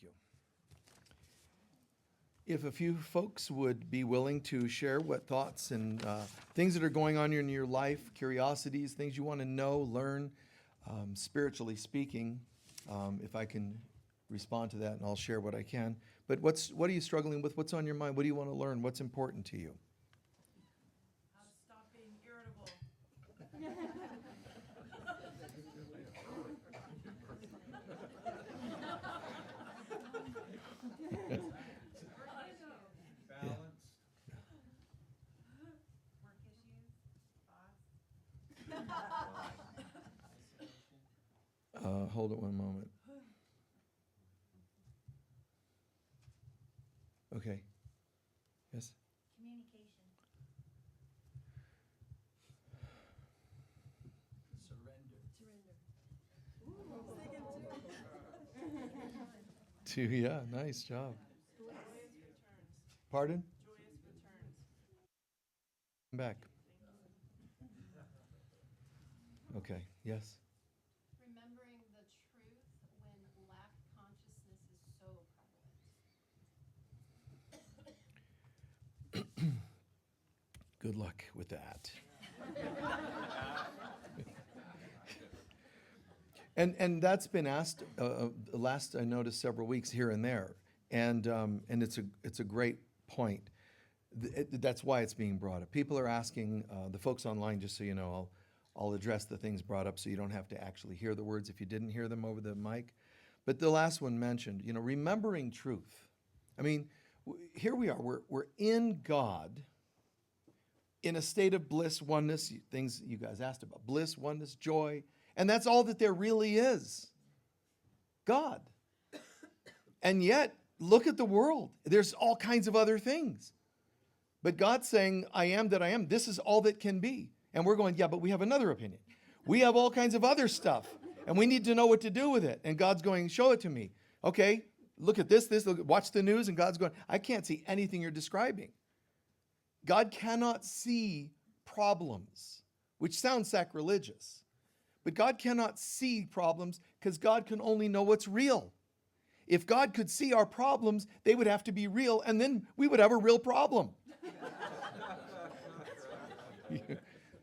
Thank you. If a few folks would be willing to share what thoughts and things that are going on in your life, curiosities, things you want to know, learn, spiritually speaking, if I can respond to that, and I'll share what I can. But what are you struggling with? What's on your mind? What do you want to learn? What's important to you? How to stop being irritable. Balance. Work issues, thoughts. Hold it one moment. Okay. Yes? Communication. Yeah, nice job. Joyous returns. Pardon? Joyous returns. Come back. Okay, yes. Remembering the truth when lack consciousness is so prevalent. Good luck with that. And that's been asked last I noticed several weeks here and there, and it's a great point. That's why it's being brought up. People are asking the folks online. Just so you know, I'll address the things brought up so you don't have to actually hear the words if you didn't hear them over the mic. But the last one mentioned, remembering truth. I mean, here we are. We're in God, in a state of bliss, oneness. Things you guys asked about: bliss, oneness, joy. And that's all that there really is. God. And yet, look at the world. There's all kinds of other things. But God's saying, I am that I am. This is all that can be. And we're going, yeah, but we have another opinion. We have all kinds of other stuff. And we need to know what to do with it. And God's going, show it to me. Okay, look at this, watch the news. And God's going, I can't see anything you're describing. God cannot see problems, which sounds sacrilegious. But God cannot see problems because God can only know what's real. If God could see our problems, they would have to be real, and then we would have a real problem.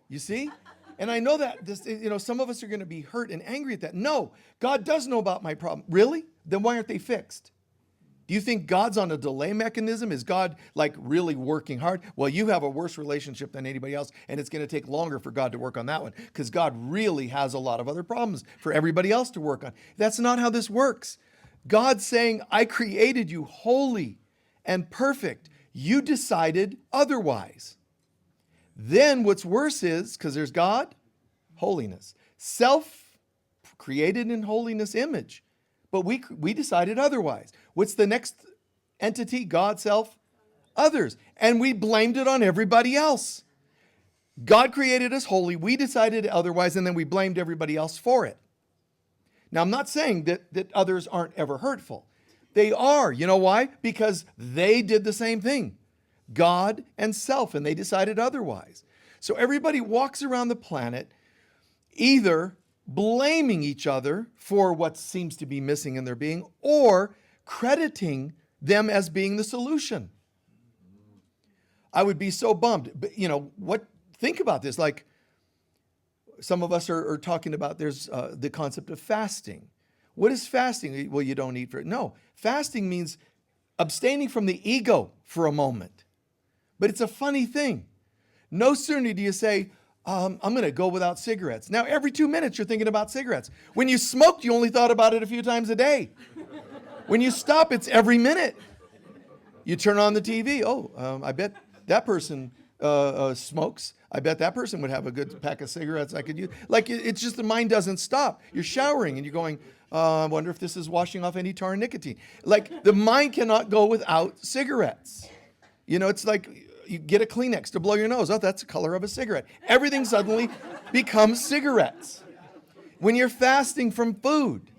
You see? And I know that some of us are going to be hurt and angry at that. No, God does know about my problem. Really? Then why aren't they fixed? Do you think God's on a delay mechanism? Is God really working hard? Well, you have a worse relationship than anybody else, and it's going to take longer for God to work on that one because God really has a lot of other problems for everybody else to work on. That's not how this works. God's saying, I created you holy and perfect. You decided otherwise. Then what's worse is, because there's God, holiness. Self created in holiness image. But we decided otherwise. What's the next entity? God, self, others. And we blamed it on everybody else. God created us holy. We decided otherwise, and then we blamed everybody else for it. Now, I'm not saying that others aren't ever hurtful. They are. You know why? Because they did the same thing. God and self, and they decided otherwise. So everybody walks around the planet either blaming each other for what seems to be missing in their being, or crediting them as being the solution. I would be so bummed. But, think about this. Like, some of us are talking about, there's the concept of fasting. What is fasting? Well, you don't eat for it. No, fasting means abstaining from the ego for a moment. But it's a funny thing. No sooner do you say, I'm going to go without cigarettes. Now, every 2 minutes, you're thinking about cigarettes. When you smoked, you only thought about it a few times a day. When you stop, it's every minute. You turn on the TV. I bet that person smokes. I bet that person would have a good pack of cigarettes I could use. It's just the mind doesn't stop. You're showering and you're going, I wonder if this is washing off any tar and nicotine. The mind cannot go without cigarettes. It's like you get a Kleenex to blow your nose. Oh, that's the color of a cigarette. Everything suddenly becomes cigarettes. When you're fasting from food,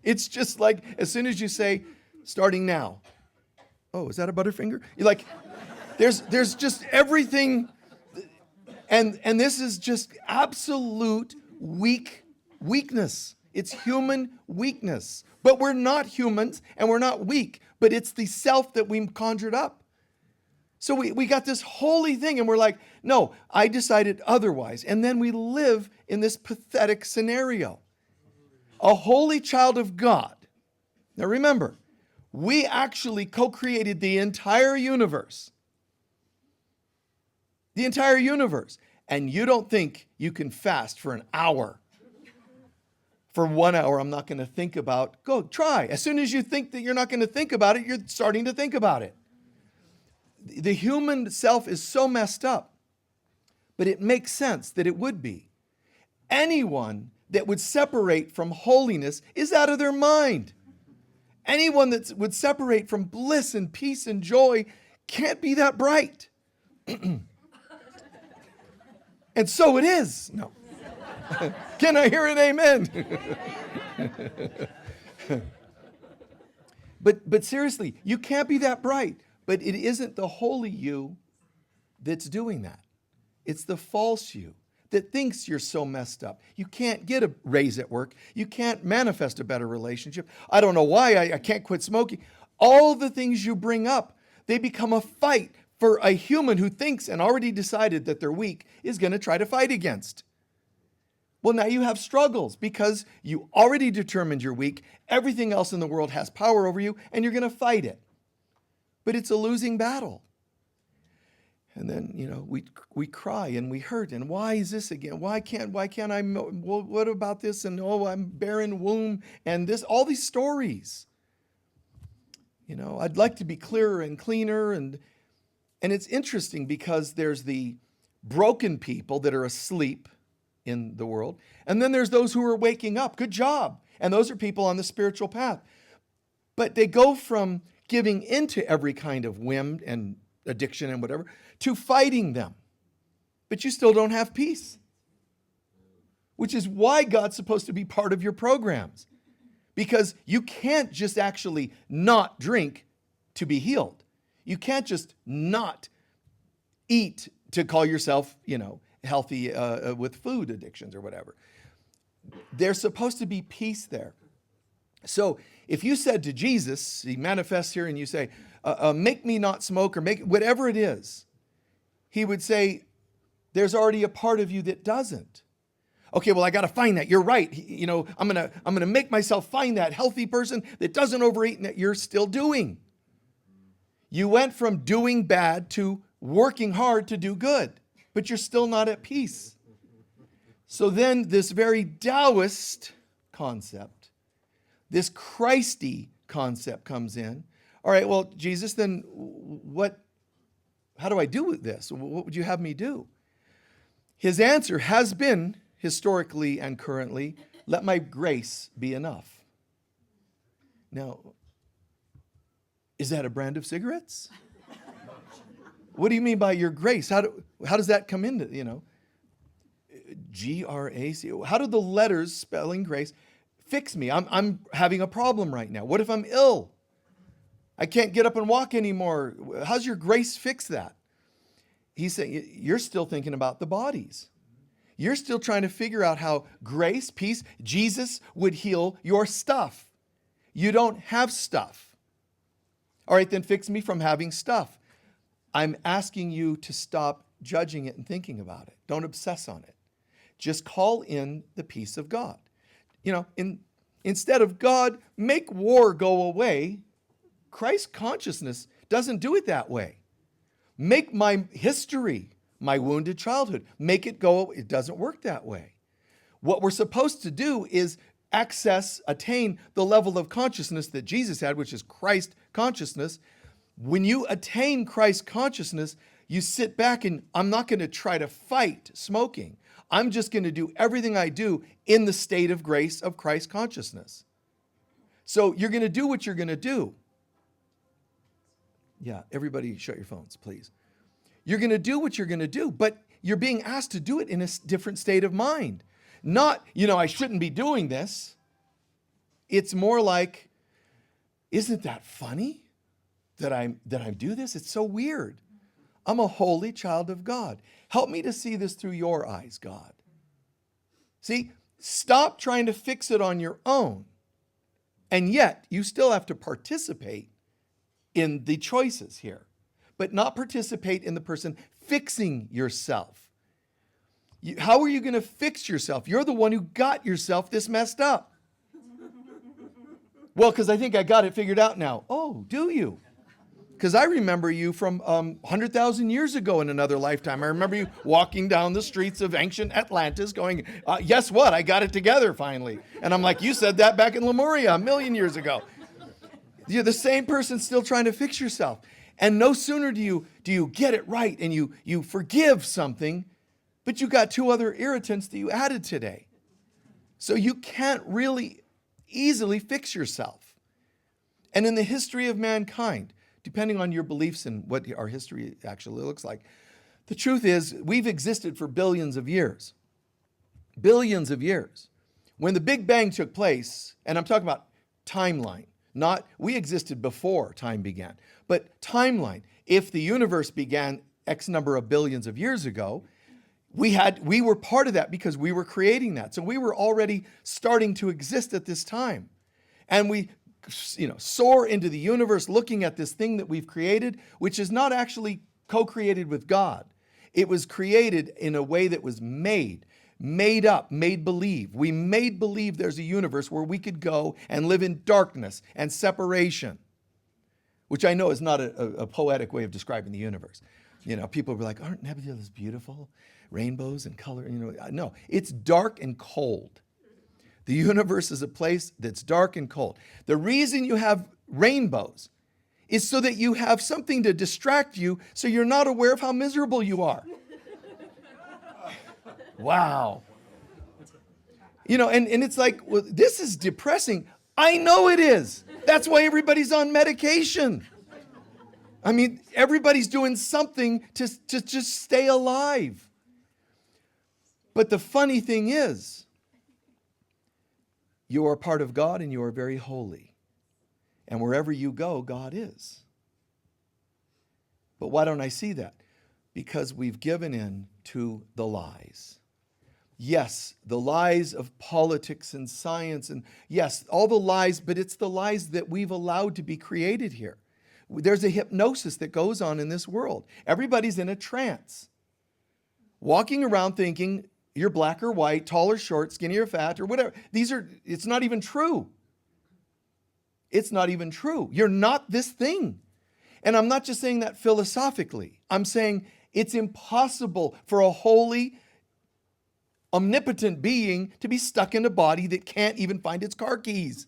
it's just as soon as you say, starting now. Oh, is that a Butterfinger? There's just everything. And this is just absolute weakness. It's human weakness. But we're not humans and we're not weak, but it's the self that we conjured up. So we got this holy thing and we're like, no, I decided otherwise. And then we live in this pathetic scenario. A holy child of God. Now remember, we actually co-created the entire universe. The entire universe. And you don't think you can fast for an hour. For 1 hour, I'm not going to think about. Go, try. As soon as you think that you're not going to think about it, you're starting to think about it. The human self is so messed up. But it makes sense that it would be. Anyone that would separate from holiness is out of their mind. Anyone that would separate from bliss and peace and joy can't be that bright. And so it is. No. Can I hear an amen? But seriously, you can't be that bright. But it isn't the holy you that's doing that. It's the false you that thinks you're so messed up. You can't get a raise at work. You can't manifest a better relationship. I don't know why I can't quit smoking. All the things you bring up, they become a fight for a human who thinks and already decided that they're weak is going to try to fight against. Well, now you have struggles because you already determined you're weak. Everything else in the world has power over you, and you're going to fight it. But it's a losing battle. And then, we cry and we hurt. And why is this again? Why can't I? Well, what about this? And I'm barren womb. And all these stories. I'd like to be clearer and cleaner. And it's interesting because there's the broken people that are asleep in the world. And then there's those who are waking up. Good job. And those are people on the spiritual path. But they go from giving into every kind of whim and addiction and whatever to fighting them. But you still don't have peace. Which is why God's supposed to be part of your programs. Because you can't just actually not drink to be healed. You can't just not eat to call yourself, healthy with food addictions or whatever. There's supposed to be peace there. So if you said to Jesus, he manifests here and you say, make me not smoke or make whatever it is, he would say, there's already a part of you that doesn't. Okay, well, I got to find that. You're right. I'm going to make myself find that healthy person that doesn't overeat and that you're still doing. You went from doing bad to working hard to do good, but you're still not at peace. So then this very Taoist concept, this Christy concept comes in. All right, well, Jesus, then how do I do this? What would you have me do? His answer has been, historically and currently, let my grace be enough. Now, is that a brand of cigarettes? What do you mean by your grace? How does that come into, G-R-A-C? How do the letters spelling grace fix me? I'm having a problem right now. What if I'm ill? I can't get up and walk anymore. How's your grace fix that? He's saying, you're still thinking about the bodies. You're still trying to figure out how grace, peace, Jesus would heal your stuff. You don't have stuff. All right, then fix me from having stuff. I'm asking you to stop judging it and thinking about it. Don't obsess on it. Just call in the peace of God. Instead of God, make war go away, Christ consciousness doesn't do it that way. Make my history, my wounded childhood, make it go. It doesn't work that way. What we're supposed to do is attain the level of consciousness that Jesus had, which is Christ consciousness. When you attain Christ consciousness, you sit back and I'm not going to try to fight smoking. I'm just going to do everything I do in the state of grace of Christ consciousness. So you're going to do what you're going to do. Yeah, everybody shut your phones, please. You're going to do what you're going to do, but you're being asked to do it in a different state of mind. Not, I shouldn't be doing this. It's more like, isn't that funny that I do this? It's so weird. I'm a holy child of God. Help me to see this through your eyes, God. See, Stop trying to fix it on your own. And yet, you still have to participate in the choices here, but not participate in the person fixing yourself. How are you going to fix yourself? You're the one who got yourself this messed up. Well, because I think I got it figured out now. Oh, do you? Because I remember you from 100,000 years ago in another lifetime. I remember you walking down the streets of ancient Atlantis going, guess what? I got it together finally. And I'm like, you said that back in Lemuria 1,000,000 years ago. You're the same person still trying to fix yourself. And no sooner do you get it right and you forgive something, but you got 2 other irritants that you added today. So you can't really easily fix yourself. And in the history of mankind, depending on your beliefs and what our history actually looks like, the truth is we've existed for billions of years. Billions of years. When the Big Bang took place, and I'm talking about timeline, not we existed before time began, but timeline. If the universe began X number of billions of years ago, we were part of that because we were creating that. So we were already starting to exist at this time. And we soar into the universe looking at this thing that we've created, which is not actually co-created with God. It was created in a way that was made up, made believe. We made believe there's a universe where we could go and live in darkness and separation, which I know is not a poetic way of describing the universe. People were like, aren't nebulas beautiful? Rainbows and color, no, it's dark and cold. The universe is a place that's dark and cold. The reason you have rainbows is so that you have something to distract you so you're not aware of how miserable you are. Wow. And it's like, well, this is depressing. I know it is. That's why everybody's on medication. I mean, everybody's doing something to just stay alive. But the funny thing is, you are part of God and you are very holy. And wherever you go, God is. But why don't I see that? Because we've given in to the lies. Yes, the lies of politics and science, and yes, all the lies, but it's the lies that we've allowed to be created here. There's a hypnosis that goes on in this world. Everybody's in a trance, walking around thinking you're black or white, tall or short, skinny or fat, or whatever. It's not even true. It's not even true. You're not this thing. And I'm not just saying that philosophically. I'm saying it's impossible for a holy, omnipotent being to be stuck in a body that can't even find its car keys.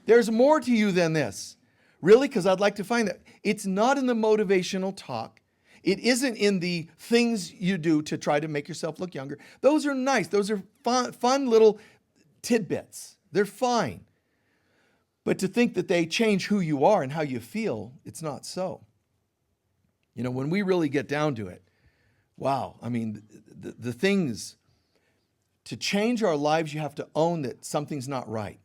There's more to you than this. Really? Because I'd like to find that. It's not in the motivational talk. It isn't in the things you do to try to make yourself look younger. Those are nice. Those are fun little tidbits. They're fine. But to think that they change who you are and how you feel, it's not so. When we really get down to it, wow, I mean, the things, to change our lives, you have to own that something's not right.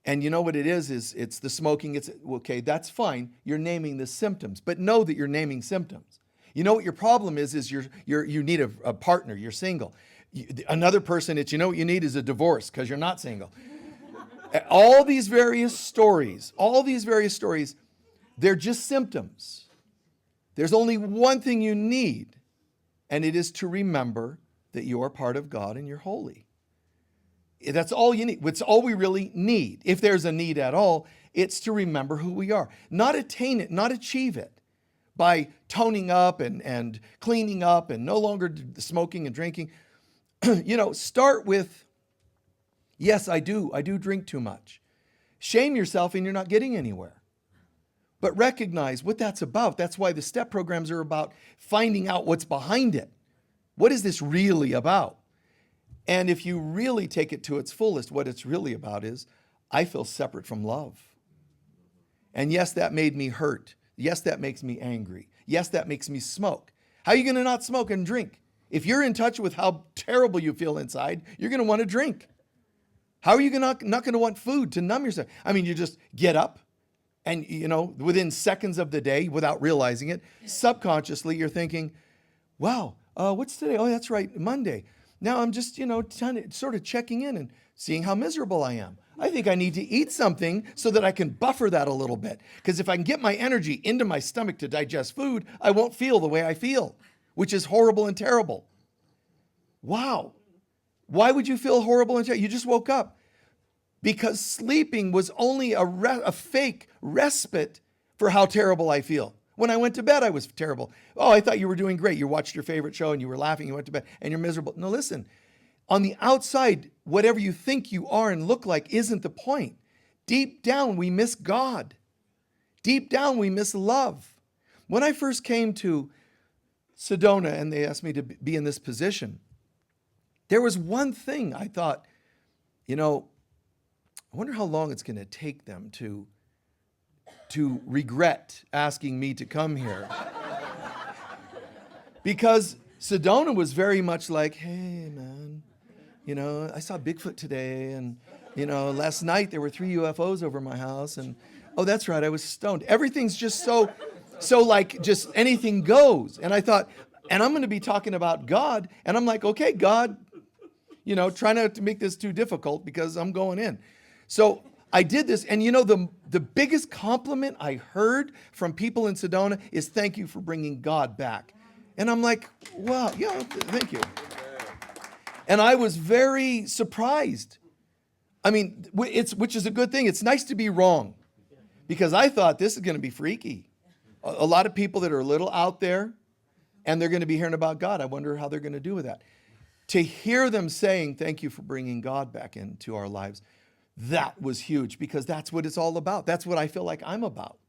And you know what it is it's the smoking. It's okay, that's fine. You're naming the symptoms, but know that you're naming symptoms. You know what your problem is you need a partner. You're single. Another person, what you need is a divorce because you're not single. All these various stories, they're just symptoms. There's only one thing you need, and it is to remember that you are part of God and you're holy. That's all you need. It's all we really need. If there's a need at all, it's to remember who we are. Not attain it, not achieve it by toning up and cleaning up and no longer smoking and drinking. Start with, yes, I do drink too much. Shame yourself and you're not getting anywhere. But recognize what that's about. That's why the STEP programs are about finding out what's behind it. What is this really about? And if you really take it to its fullest, what it's really about is, I feel separate from love. And yes, that made me hurt. Yes, that makes me angry. Yes, that makes me smoke. How are you going to not smoke and drink? If you're in touch with how terrible you feel inside, you're going to want to drink. How are you not going to want food to numb yourself? I mean, you just get up and, within seconds of the day, without realizing it, subconsciously you're thinking, wow, What's today? Oh, that's right, Monday. Now I'm just, sort of checking in and seeing how miserable I am. I think I need to eat something so that I can buffer that a little bit. Because if I can get my energy into my stomach to digest food, I won't feel the way I feel, which is horrible and terrible. Wow. Why would you feel horrible and terrible? You just woke up. Because sleeping was only a fake respite for how terrible I feel. When I went to bed, I was terrible. Oh, I thought you were doing great. You watched your favorite show and you were laughing. You went to bed and you're miserable. No, listen. On the outside, whatever you think you are and look like isn't the point. Deep down, we miss God. Deep down, we miss love. When I first came to Sedona and they asked me to be in this position, there was one thing I thought, I wonder how long it's going to take them to regret asking me to come here. Because Sedona was very much like, hey, man, I saw Bigfoot today, and, last night there were 3 UFOs over my house, and, oh, that's right, I was stoned. Everything's just so like, just anything goes. And I thought, and I'm going to be talking about God, and I'm like, okay, God, try not to make this too difficult because I'm going in. So I did this, and the biggest compliment I heard from people in Sedona is thank you for bringing God back. And I'm like, wow, yeah, thank you. And I was very surprised. I mean, which is a good thing. It's nice to be wrong because I thought this is going to be freaky. A lot of people that are a little out there and they're going to be hearing about God. I wonder how they're going to do with that. To hear them saying, thank you for bringing God back into our lives, that was huge because that's what it's all about. That's what I feel like I'm about.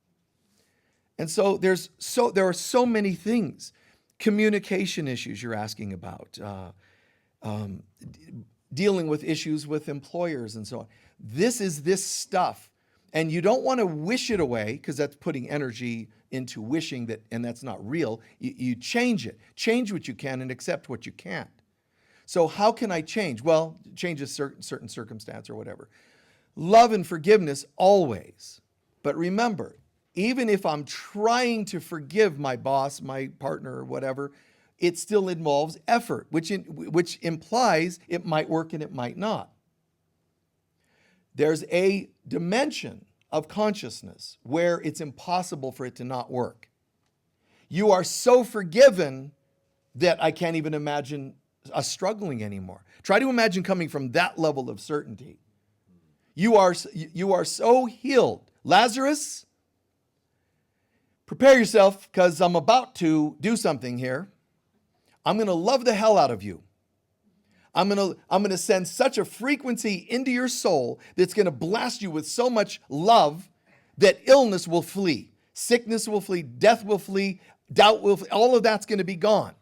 And so there are so many things. Communication issues you're asking about, dealing with issues with employers and so on. This is this stuff. And you don't want to wish it away because that's putting energy into wishing that, and that's not real. You change it. Change what you can and accept what you can't. So how can I change? Well, change a certain circumstance or whatever. Love and forgiveness always. But remember, even if I'm trying to forgive my boss, my partner, or whatever, it still involves effort, which implies it might work and it might not. There's a dimension of consciousness where it's impossible for it to not work. You are so forgiven that I can't even imagine us struggling anymore. Try to imagine coming from that level of certainty. You are so healed. Lazarus, prepare yourself because I'm about to do something here. I'm going to love the hell out of you. I'm going to send such a frequency into your soul that's going to blast you with so much love that illness will flee. Sickness will flee. Death will flee. Doubt will flee. All of that's going to be gone.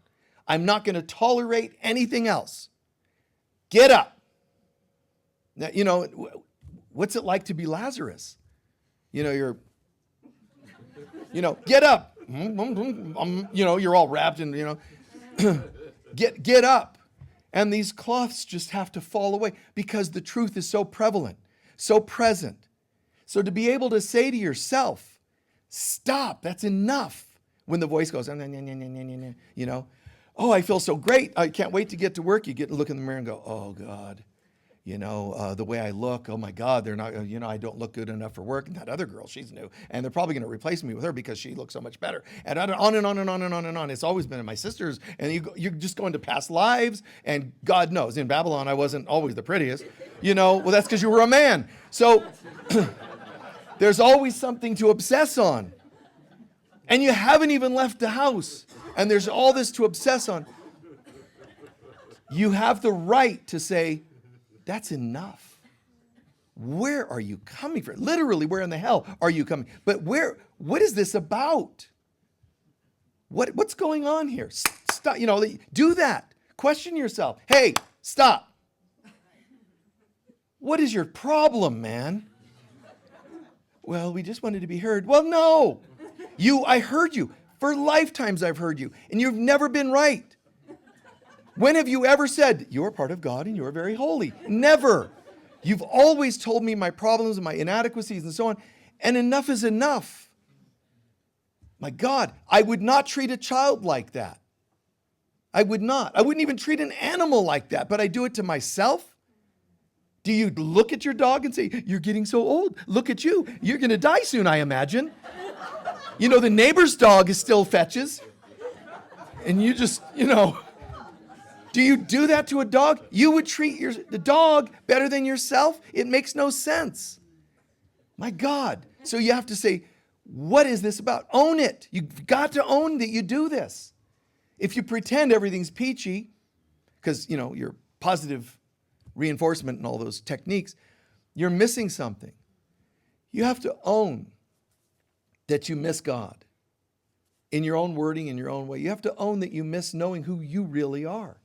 I'm not going to tolerate anything else. Get up. Now, what's it like to be Lazarus? Get up. You're all wrapped in, get up. And these cloths just have to fall away because the truth is so prevalent, so present. So to be able to say to yourself, stop, that's enough. When the voice goes, oh, I feel so great. I can't wait to get to work. You get to look in the mirror and go, oh God, the way I look, oh my God, they're not, I don't look good enough for work. And that other girl, she's new. And they're probably going to replace me with her because she looks so much better. And on and on and on and on and on. It's always been in my sister's. And you're just going to past lives. And God knows, in Babylon, I wasn't always the prettiest. Well, that's because you were a man. So there's always something to obsess on. And you haven't even left the house. And there's all this to obsess on. You have the right to say, that's enough. Where are you coming from? Literally, where in the hell are you coming? But what is this about? What's going on here? Stop, do that. Question yourself. Hey, stop. What is your problem, man? Well, we just wanted to be heard. Well, no. I heard you. For lifetimes I've heard you, and you've never been right. When have you ever said, you're part of God and you're very holy? Never. You've always told me my problems and my inadequacies and so on, and enough is enough. My God, I would not treat a child like that. I would not. I wouldn't even treat an animal like that, but I do it to myself. Do you look at your dog and say, you're getting so old? Look at you. You're going to die soon, I imagine. You know, the neighbor's dog is still fetches. And you just, do you do that to a dog? You would treat the dog better than yourself? It makes no sense. My God. So you have to say, what is this about? Own it. You've got to own that you do this. If you pretend everything's peachy, because, your positive reinforcement and all those techniques, you're missing something. You have to own that you miss God in your own wording, in your own way. You have to own that you miss knowing who you really are.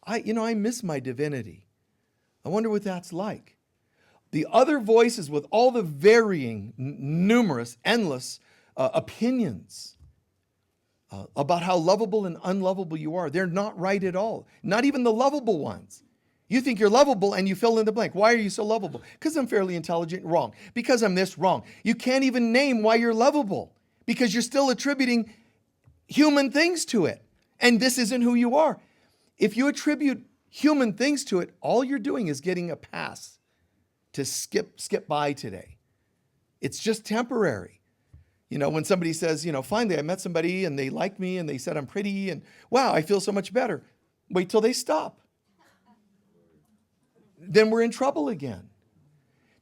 I miss my divinity. I wonder what that's like. The other voices with all the varying, numerous, endless opinions about how lovable and unlovable you are, they're not right at all. Not even the lovable ones. You think you're lovable and you fill in the blank. Why are you so lovable? Because I'm fairly intelligent. Wrong. Because I'm this. Wrong. You can't even name why you're lovable because you're still attributing human things to it. And this isn't who you are. If you attribute human things to it, all you're doing is getting a pass to skip by today. It's just temporary. When somebody says, finally I met somebody and they liked me and they said I'm pretty and wow, I feel so much better. Wait till they stop. Then we're in trouble again.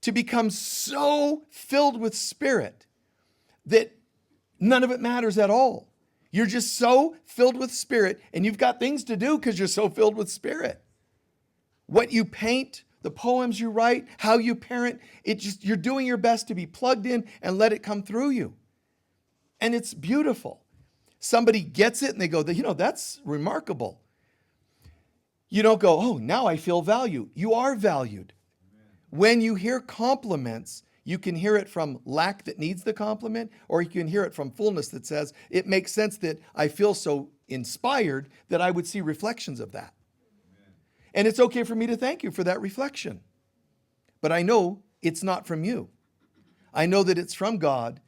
To become so filled with spirit that none of it matters at all. You're just so filled with spirit and you've got things to do because you're so filled with spirit. What you paint, the poems you write, how you parent, you're doing your best to be plugged in and let it come through you. And it's beautiful. Somebody gets it and they go, that's remarkable. You don't go, oh, now I feel value. You are valued. Amen. When you hear compliments, you can hear it from lack that needs the compliment, or you can hear it from fullness that says, it makes sense that I feel so inspired that I would see reflections of that. Amen. And it's okay for me to thank you for that reflection. But I know it's not from you. I know that it's from God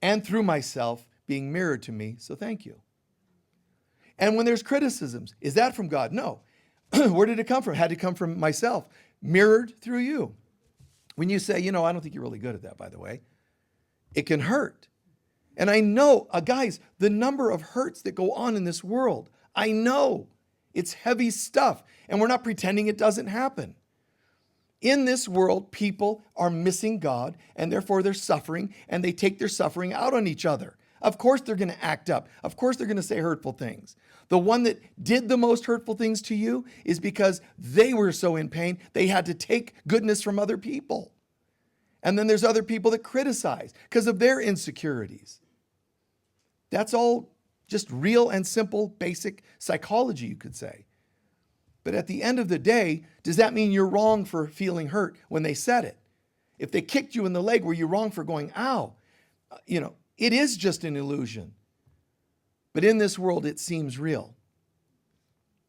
and through myself being mirrored to me, so thank you. And when there's criticisms, is that from God? No. Where did it come from? It had to come from myself, mirrored through you. When you say, I don't think you're really good at that, by the way, it can hurt. And I know, guys, the number of hurts that go on in this world, I know it's heavy stuff. And we're not pretending it doesn't happen. In this world, people are missing God, and therefore they're suffering, and they take their suffering out on each other. Of course they're going to act up. Of course they're going to say hurtful things. The one that did the most hurtful things to you is because they were so in pain, they had to take goodness from other people. And then there's other people that criticize because of their insecurities. That's all just real and simple, basic psychology, you could say. But at the end of the day, does that mean you're wrong for feeling hurt when they said it? If they kicked you in the leg, were you wrong for going, ow? It is just an illusion. But in this world, it seems real.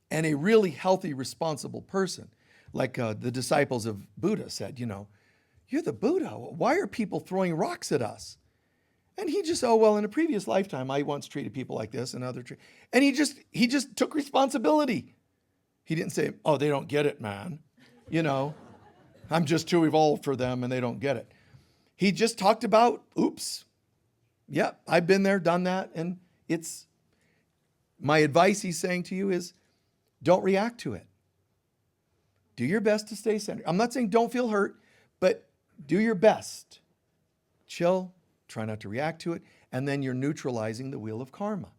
And a really healthy, responsible person, like the disciples of Buddha said, you're the Buddha. Why are people throwing rocks at us? And he just, in a previous lifetime, I once treated people like this and and he just took responsibility. He didn't say, they don't get it, man. I'm just too evolved for them and they don't get it. He just talked about, oops. Yep, I've been there, done that, and it's my advice he's saying to you is don't react to it. Do your best to stay centered. I'm not saying don't feel hurt, but do your best. Chill, try not to react to it, and then you're neutralizing the wheel of karma.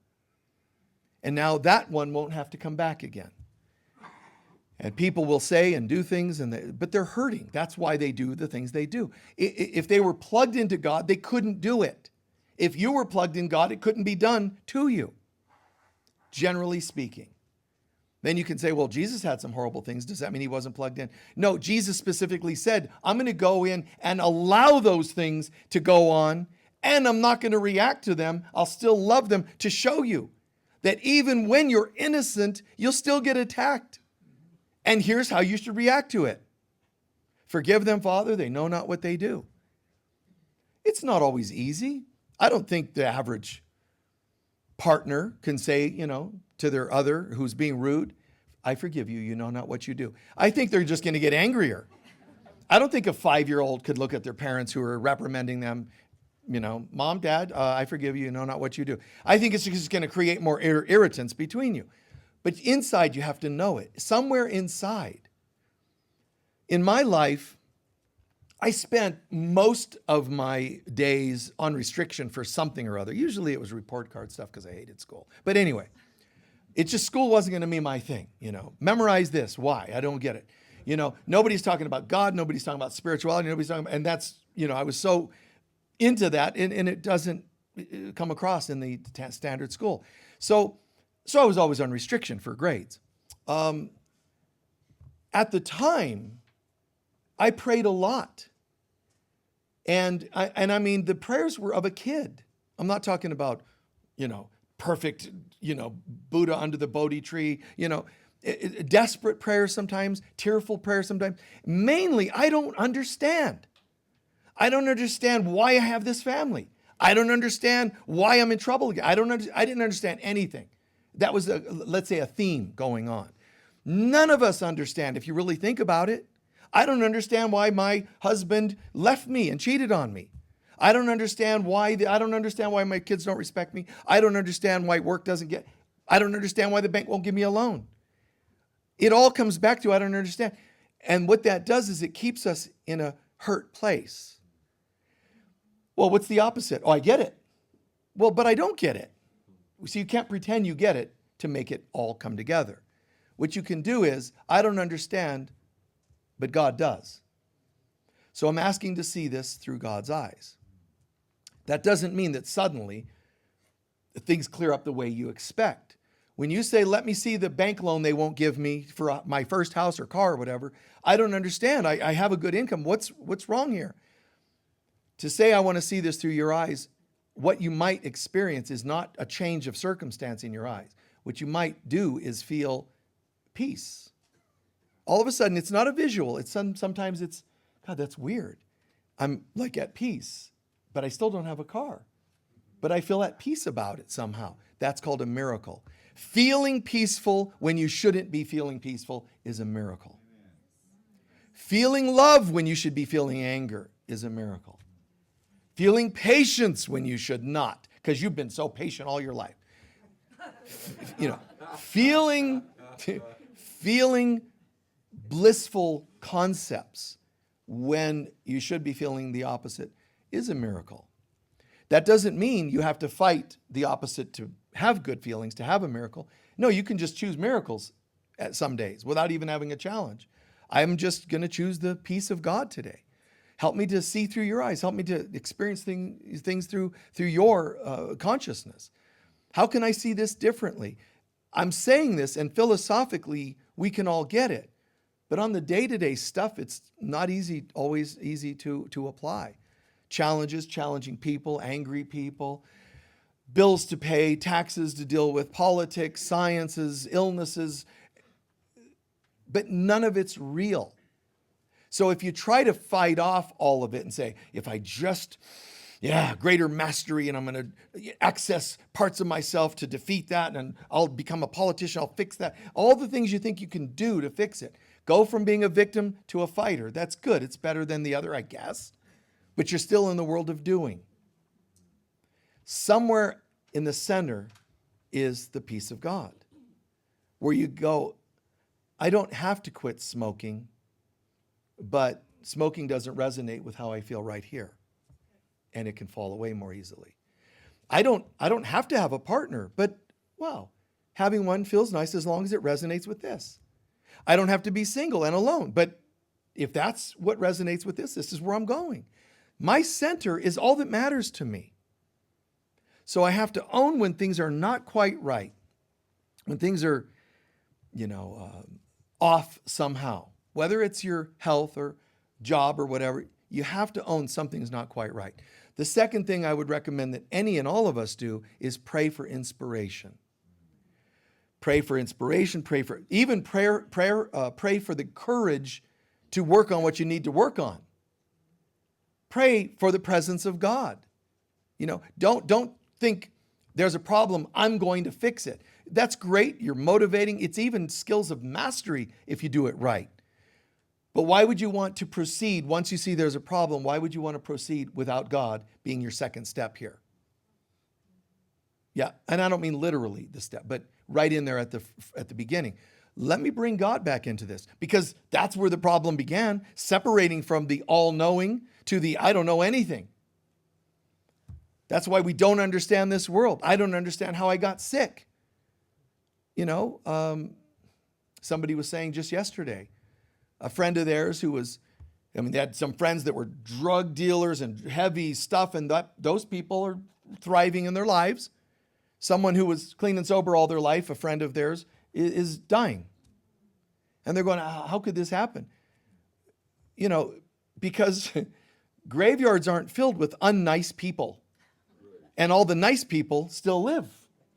And now that one won't have to come back again. And people will say and do things, but they're hurting. That's why they do the things they do. If they were plugged into God, they couldn't do it. If you were plugged in God, it couldn't be done to you, generally speaking. Then you can say, well, Jesus had some horrible things. Does that mean he wasn't plugged in? No, Jesus specifically said, I'm going to go in and allow those things to go on, and I'm not going to react to them. I'll still love them to show you that even when you're innocent, you'll still get attacked. And here's how you should react to it. Forgive them, Father, they know not what they do. It's not always easy. I don't think the average partner can say, to their other who's being rude, I forgive you, you know not what you do. I think they're just going to get angrier. I don't think a 5-year-old could look at their parents who are reprimanding them, Mom, Dad, I forgive you, you know not what you do. I think it's just going to create more irritants between you. But inside, you have to know it. Somewhere inside. In my life, I spent most of my days on restriction for something or other. Usually it was report card stuff because I hated school. But anyway, it's just school wasn't going to be my thing. Memorize this. Why? I don't get it. Nobody's talking about God. Nobody's talking about spirituality. Nobody's talking about, and that's, I was so into that, and it doesn't come across in the standard school. So I was always on restriction for grades. At the time, I prayed a lot. And I mean, the prayers were of a kid. I'm not talking about, perfect, Buddha under the Bodhi tree, desperate prayers sometimes, tearful prayers sometimes. Mainly, I don't understand. I don't understand why I have this family. I don't understand why I'm in trouble again. I didn't understand anything. That was, let's say, a theme going on. None of us understand if you really think about it. I don't understand why my husband left me and cheated on me. I don't understand why my kids don't respect me. I don't understand why work I don't understand why the bank won't give me a loan. It all comes back to I don't understand. And what that does is it keeps us in a hurt place. Well, what's the opposite? Oh, I get it. Well, but I don't get it. So you can't pretend you get it to make it all come together. What you can do is, I don't understand, but God does. So I'm asking to see this through God's eyes. That doesn't mean that suddenly things clear up the way you expect. When you say, let me see the bank loan they won't give me for my first house or car or whatever, I don't understand. I have a good income. What's wrong here? To say I want to see this through your eyes, what you might experience is not a change of circumstance in your eyes. What you might do is feel peace. All of a sudden, it's not a visual. Sometimes it's, God, that's weird. I'm like at peace, but I still don't have a car. But I feel at peace about it somehow. That's called a miracle. Feeling peaceful when you shouldn't be feeling peaceful is a miracle. Feeling love when you should be feeling anger is a miracle. Feeling patience when you should not, because you've been so patient all your life. Feeling blissful concepts when you should be feeling the opposite is a miracle. That doesn't mean you have to fight the opposite to have good feelings, to have a miracle. No, you can just choose miracles at some days without even having a challenge. I'm just going to choose the peace of God today. Help me to see through your eyes. Help me to experience things through your consciousness. How can I see this differently? I'm saying this, and philosophically, we can all get it. But on the day-to-day stuff, it's not always easy to apply. Challenges, challenging people, angry people, bills to pay, taxes to deal with, politics, sciences, illnesses. But none of it's real. So if you try to fight off all of it and say, if I just, greater mastery, and I'm going to access parts of myself to defeat that, and I'll become a politician, I'll fix that. All the things you think you can do to fix it. Go from being a victim to a fighter. That's good. It's better than the other, I guess. But you're still in the world of doing. Somewhere in the center is the peace of God, where you go, I don't have to quit smoking, but smoking doesn't resonate with how I feel right here, and it can fall away more easily. I don't have to have a partner, but wow, having one feels nice as long as it resonates with this. I don't have to be single and alone, but if that's what resonates with this is where I'm going. My center is all that matters to me. So I have to own when things are not quite right, when things are, off somehow, whether it's your health or job or whatever. You have to own something's not quite right. The second thing I would recommend that any and all of us do is pray for inspiration. Pray for inspiration. Pray for the courage to work on what you need to work on. Pray for the presence of God. Don't think There's a problem. I'm going to fix it. That's great. You're motivating. It's even skills of mastery if you do it right. But why would you want to proceed once you see there's a problem? Why would you want to proceed without God being your second step here? Yeah, and I don't mean literally the step, but right in there at the beginning. Let me bring God back into this, because that's where the problem began, separating from the all-knowing to the I don't know anything. That's why we don't understand this world. I don't understand how I got sick. You know, somebody was saying just yesterday, a friend of theirs who was, they had some friends that were drug dealers and heavy stuff, and those people are thriving in their lives. Someone who was clean and sober all their life, a friend of theirs, is dying. And they're going, how could this happen? You know, because graveyards aren't filled with unnice people. And all the nice people still live.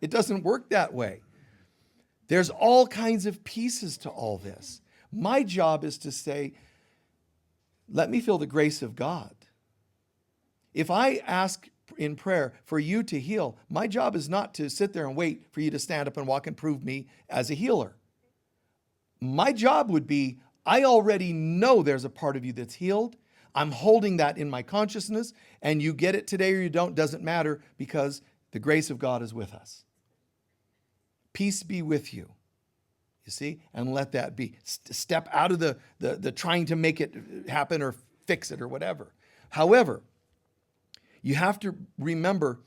It doesn't work that way. There's all kinds of pieces to all this. My job is to say, let me feel the grace of God. If I ask in prayer for you to heal, my job is not to sit there and wait for you to stand up and walk and prove me as a healer. My job would be, I already know there's a part of you that's healed. I'm holding that in my consciousness, and you get it today or you don't, doesn't matter, because the grace of God is with us. Peace be with you. You see? And let that be. Step out of the trying to make it happen or fix it or whatever. However, you have to remember,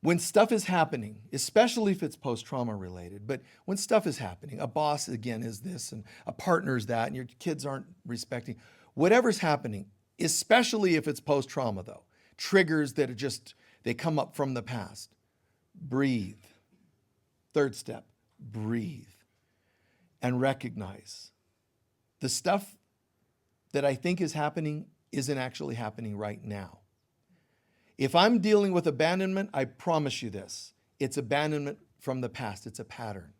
when stuff is happening, especially if it's post-trauma related, but when stuff is happening, a boss again is this and a partner is that, and your kids aren't respecting, whatever's happening, especially if it's post-trauma though, triggers that are just, they come up from the past. Breathe. Third step, breathe and recognize the stuff that I think is happening isn't actually happening right now. If I'm dealing with abandonment, I promise you this, it's abandonment from the past. It's a pattern.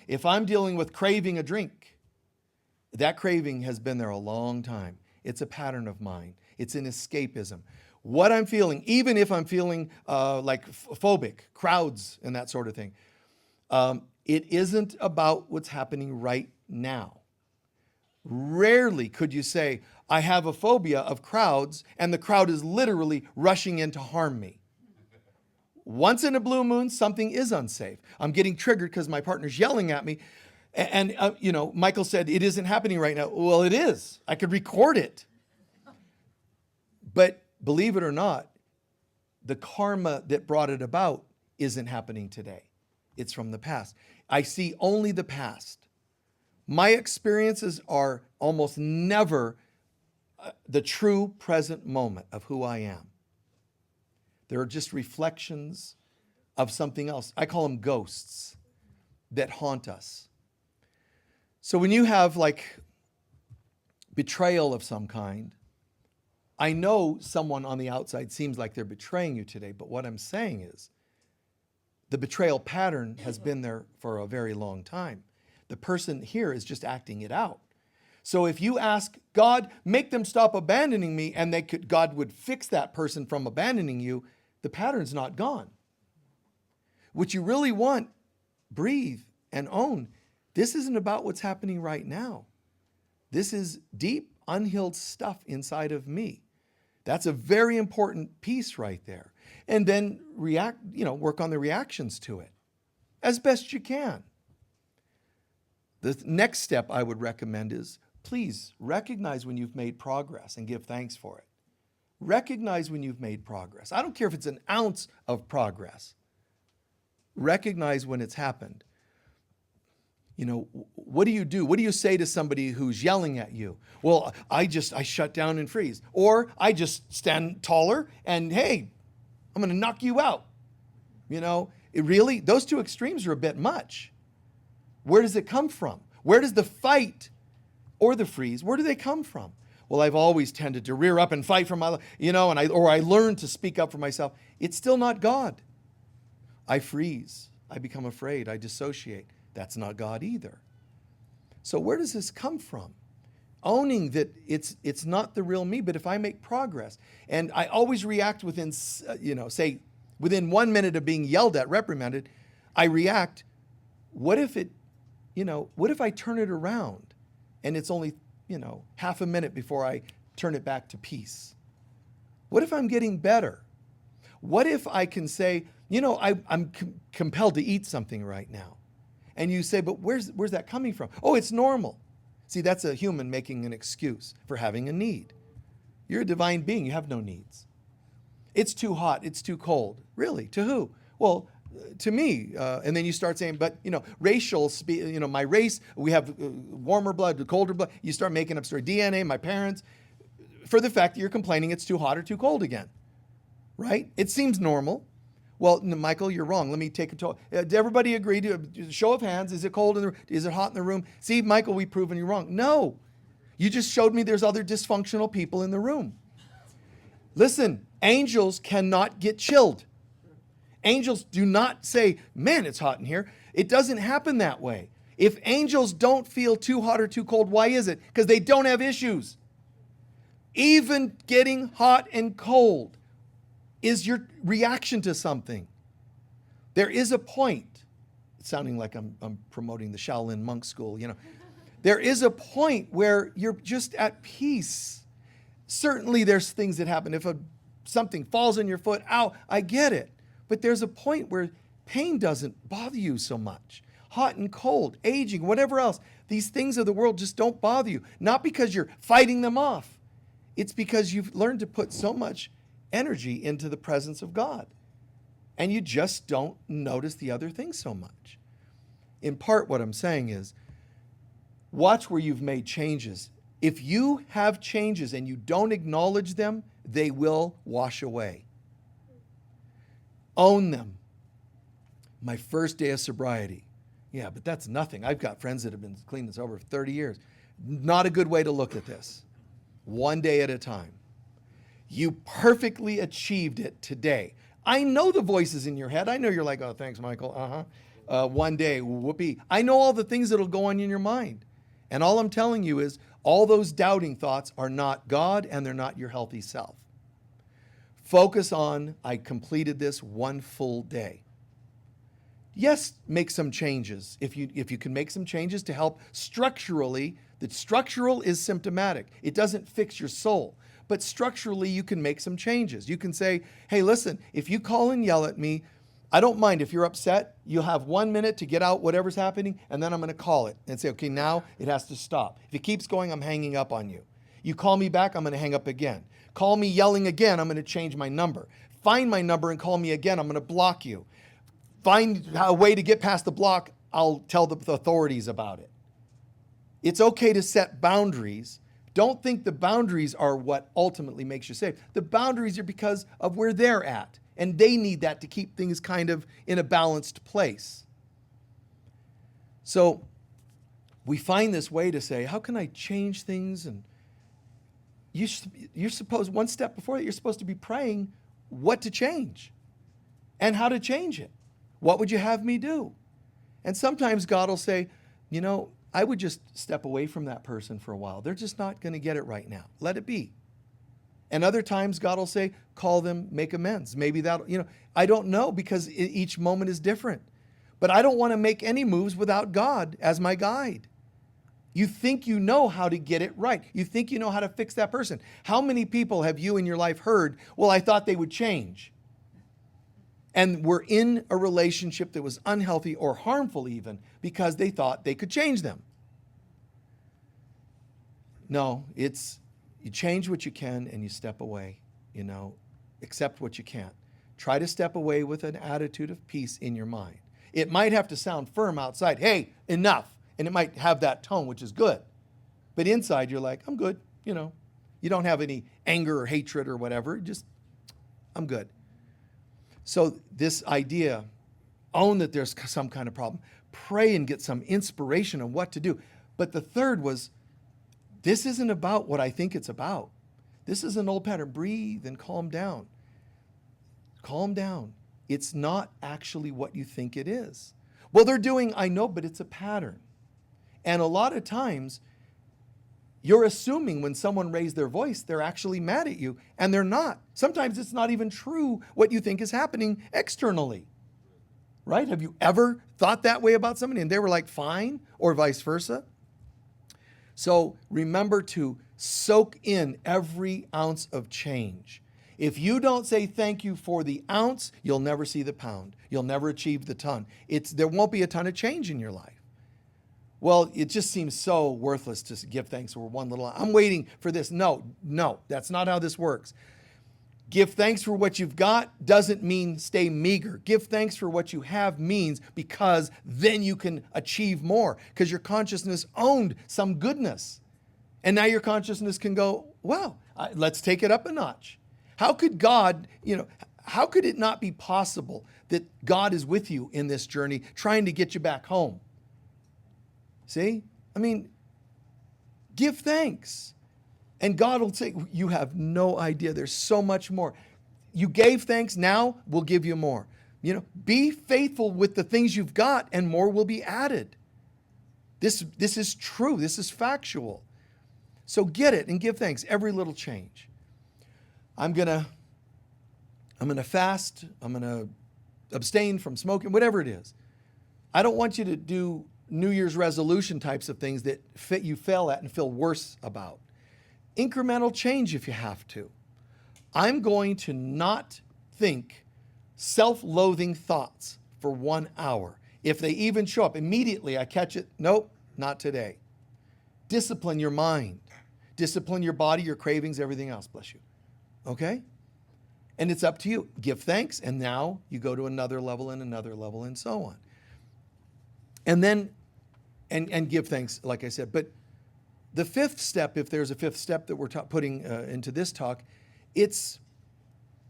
If I'm dealing with craving a drink, that craving has been there a long time. It's a pattern of mine. It's an escapism. What I'm feeling, even if I'm feeling like phobic, crowds and that sort of thing, it isn't about what's happening right now. Rarely could you say, I have a phobia of crowds, and the crowd is literally rushing in to harm me. Once in a blue moon, something is unsafe. I'm getting triggered because my partner's yelling at me. And Michael said, it isn't happening right now. Well, it is. I could record it. But believe it or not, the karma that brought it about isn't happening today. It's from the past. I see only the past. My experiences are almost never the true present moment of who I am. They're just reflections of something else. I call them ghosts that haunt us. So when you have like betrayal of some kind, I know someone on the outside seems like they're betraying you today, but what I'm saying is the betrayal pattern has been there for a very long time. The person here is just acting it out. So if you ask God, make them stop abandoning me, and God would fix that person from abandoning you, the pattern's not gone. What you really want, breathe and own. This isn't about what's happening right now. This is deep, unhealed stuff inside of me. That's a very important piece right there. And then work on the reactions to it as best you can. The next step I would recommend is, please recognize when you've made progress and give thanks for it. Recognize when you've made progress. I don't care if it's an ounce of progress. Recognize when it's happened. What do you do? What do you say to somebody who's yelling at you? Well, I shut down and freeze. Or I just stand taller and, hey, I'm going to knock you out. Those two extremes are a bit much. Where does it come from? Where does the fight or the freeze, where do they come from? Well, I've always tended to rear up and fight for my life, or I learned to speak up for myself. It's still not God. I freeze. I become afraid. I dissociate. That's not God either. So where does this come from? Owning that it's not the real me, but if I make progress, and I always react within, say Within 1 minute of being yelled at, reprimanded, I react. What if what if I turn it around and it's only, half a minute before I turn it back to peace? What if I'm getting better? What if I can say, I'm compelled to eat something right now? And you say, but where's that coming from? Oh, it's normal. See, that's a human making an excuse for having a need. You're a divine being. You have no needs. It's too hot. It's too cold. Really? To who? Well, to me. And then you start saying, but, racial, my race, we have warmer blood, colder blood. You start making up story. DNA, my parents, for the fact that you're complaining it's too hot or too cold again. Right? It seems normal. Well, Michael, you're wrong. Let me take a toll. Did everybody agree to show of hands? Is it cold in the room? Is it hot in the room? See, Michael, we've proven you wrong. No. You just showed me there's other dysfunctional people in the room. Listen, angels cannot get chilled. Angels do not say, man, it's hot in here. It doesn't happen that way. If angels don't feel too hot or too cold, why is it? Because they don't have issues. Even getting hot and cold is your reaction to something. There is a point, it's sounding like I'm promoting the Shaolin monk school, There is a point where you're just at peace. Certainly there's things that happen. If something falls on your foot, ow, I get it. But there's a point where pain doesn't bother you so much. Hot and cold, aging, whatever else. These things of the world just don't bother you. Not because you're fighting them off. It's because you've learned to put so much energy into the presence of God. And you just don't notice the other things so much. In part, what I'm saying is, watch where you've made changes. If you have changes and you don't acknowledge them, they will wash away. Own them. My first day of sobriety. Yeah, but that's nothing. I've got friends that have been clean and sober for 30 years. Not a good way to look at this. One day at a time. You perfectly achieved it today. I know the voices in your head. I know you're like, oh, thanks, Michael. One day, whoopee. I know all the things that'll go on in your mind. And all I'm telling you is all those doubting thoughts are not God and they're not your healthy self. Focus on, I completed this one full day. Yes, make some changes. If you can make some changes to help structurally, the structural is symptomatic. It doesn't fix your soul. But structurally, you can make some changes. You can say, hey, listen, if you call and yell at me, I don't mind. If you're upset, you'll have 1 minute to get out whatever's happening, and then I'm going to call it and say, okay, now it has to stop. If it keeps going, I'm hanging up on you. You call me back, I'm going to hang up again. Call me yelling again, I'm going to change my number. Find my number and call me again, I'm going to block you. Find a way to get past the block, I'll tell the authorities about it. It's okay to set boundaries. Don't think the boundaries are what ultimately makes you safe. The boundaries are because of where they're at. And they need that to keep things kind of in a balanced place. So we find this way to say, how can I change things? And you're supposed, one step before that, you're supposed to be praying what to change and how to change it. What would you have me do? And sometimes God will say, I would just step away from that person for a while. They're just not going to get it right now. Let it be. And other times God will say, call them, make amends. Maybe that'll, I don't know because each moment is different. But I don't want to make any moves without God as my guide. You think you know how to get it right. You think you know how to fix that person. How many people have you in your life heard, well, I thought they would change? And were in a relationship that was unhealthy or harmful even because they thought they could change them. No, it's you change what you can and you step away, accept what you can't. Try to step away with an attitude of peace in your mind. It might have to sound firm outside, hey, enough. And it might have that tone, which is good. But inside you're like, I'm good, You don't have any anger or hatred or whatever, just, I'm good. So this idea, own that there's some kind of problem. Pray and get some inspiration on what to do. But the third was, this isn't about what I think it's about. This is an old pattern. Breathe and calm down. Calm down. It's not actually what you think it is. Well, they're doing, I know, but it's a pattern. And a lot of times, you're assuming when someone raised their voice, they're actually mad at you, and they're not. Sometimes it's not even true what you think is happening externally. Right? Have you ever thought that way about somebody and they were like fine, or vice versa? So remember to soak in every ounce of change. If you don't say thank you for the ounce, you'll never see the pound. You'll never achieve the ton. There won't be a ton of change in your life. Well, it just seems so worthless to give thanks for one little. I'm waiting for this. No, that's not how this works. Give thanks for what you've got doesn't mean stay meager. Give thanks for what you have means because then you can achieve more because your consciousness owned some goodness. And now your consciousness can go, wow, let's take it up a notch. How could God, how could it not be possible that God is with you in this journey trying to get you back home? See? I mean, give thanks. And God will say, you have no idea. There's so much more. You gave thanks, now we'll give you more. Be faithful with the things you've got and more will be added. This is true. This is factual. So get it and give thanks. Every little change. I'm gonna fast. I'm gonna abstain from smoking, whatever it is. I don't want you to do New Year's resolution types of things that you fail at and feel worse about. Incremental change if you have to. I'm going to not think self-loathing thoughts for 1 hour. If they even show up, immediately I catch it. Nope, not today. Discipline your mind. Discipline your body, your cravings, everything else. Bless you. Okay? And it's up to you. Give thanks, and now you go to another level and so on. And then, and give thanks, like I said. But the fifth step, if there's a fifth step that we're putting into this talk, it's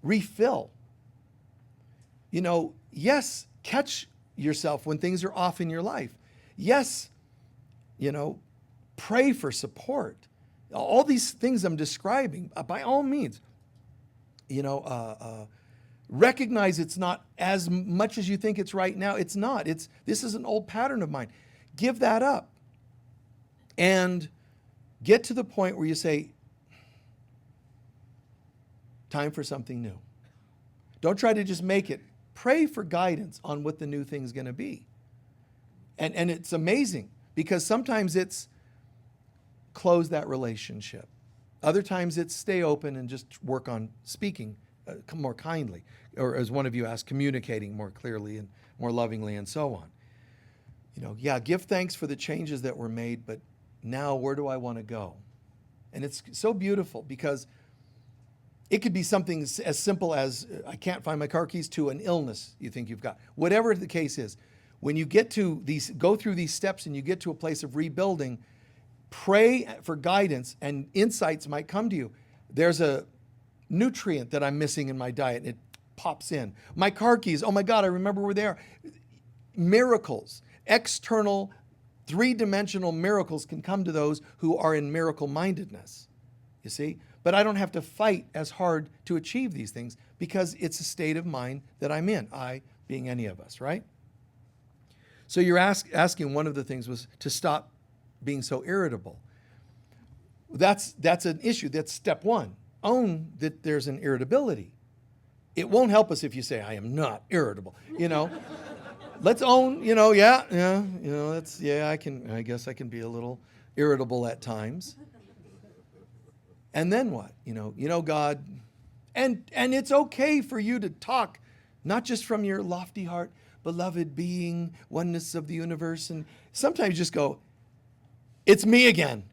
refill. Yes, catch yourself when things are off in your life. Yes, pray for support. All these things I'm describing, by all means, recognize it's not as much as you think it's right now. It's not. This is an old pattern of mine. Give that up. And get to the point where you say, time for something new. Don't try to just make it. Pray for guidance on what the new thing's going to be. And it's amazing because sometimes it's close that relationship. Other times it's stay open and just work on speaking more kindly. Or as one of you asked, communicating more clearly and more lovingly and so on. Give thanks for the changes that were made, but now where do I want to go? And it's so beautiful because it could be something as simple as I can't find my car keys to an illness you think you've got. Whatever the case is, when you get to go through these steps and you get to a place of rebuilding, pray for guidance and insights might come to you. There's a nutrient that I'm missing in my diet and it pops in. My car keys, oh my God, I remember where they are. Miracles, external, three-dimensional miracles can come to those who are in miracle-mindedness, you see? But I don't have to fight as hard to achieve these things because it's a state of mind that I'm in, I being any of us, right? So you're asking, one of the things was to stop being so irritable. That's an issue. That's step one. Own that there's an irritability. It won't help us if you say, I am not irritable, Let's own, I guess I can be a little irritable at times. And then what? God, and it's okay for you to talk, not just from your lofty heart, beloved being, oneness of the universe, and sometimes just go, it's me again,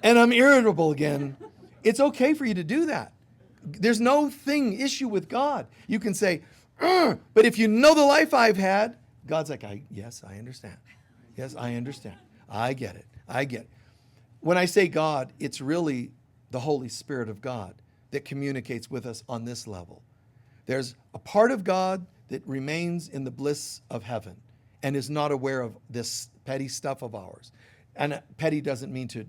and I'm irritable again. It's okay for you to do that. There's no issue with God. You can say, but if you know the life I've had, God's like, yes, I understand. Yes, I understand. I get it. When I say God, it's really the Holy Spirit of God that communicates with us on this level. There's a part of God that remains in the bliss of heaven and is not aware of this petty stuff of ours. And petty doesn't mean to,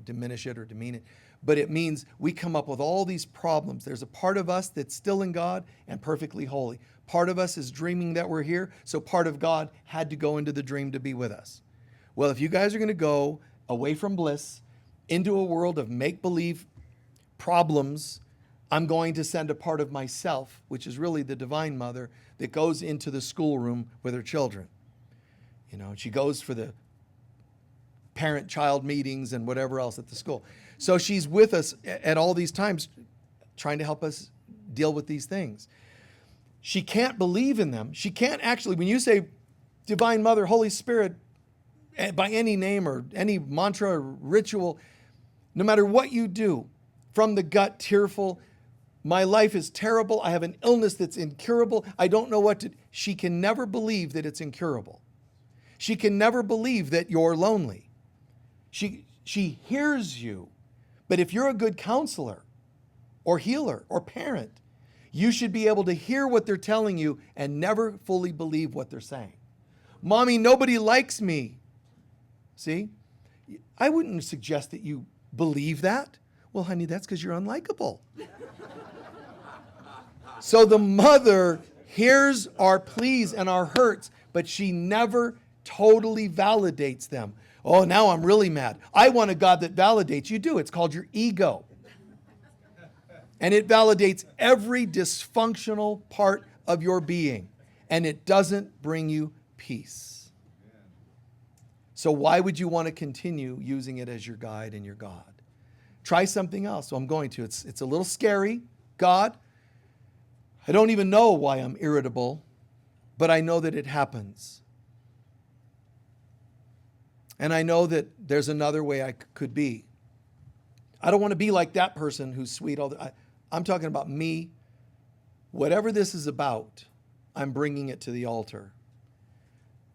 diminish it or demean it, but it means we come up with all these problems. There's a part of us that's still in God and perfectly holy. Part of us is dreaming that we're here, so part of God had to go into the dream to be with us. Well, if you guys are going to go away from bliss into a world of make-believe problems, I'm going to send a part of myself, which is really the divine mother, that goes into the schoolroom with her children. You know, she goes for the parent-child meetings and whatever else at the school. So she's with us at all these times, trying to help us deal with these things. She can't believe in them. She can't actually, when you say Divine Mother, Holy Spirit, by any name or any mantra or ritual, no matter what you do, from the gut, tearful, my life is terrible, I have an illness that's incurable, I don't know what to, she can never believe that it's incurable. She can never believe that you're lonely. She hears you, but if you're a good counselor or healer or parent, you should be able to hear what they're telling you and never fully believe what they're saying. Mommy, nobody likes me. See? I wouldn't suggest that you believe that. Well, honey, that's because you're unlikable. So the mother hears our pleas and our hurts, but she never totally validates them. Oh, now I'm really mad. I want a God that validates. You do. It's called your ego. And it validates every dysfunctional part of your being. And it doesn't bring you peace. So why would you want to continue using it as your guide and your God? Try something else. So I'm going to. It's a little scary. God, I don't even know why I'm irritable, but I know that it happens. And I know that there's another way I could be. I don't want to be like that person who's sweet all the I'm talking about me. Whatever this is about, I'm bringing it to the altar.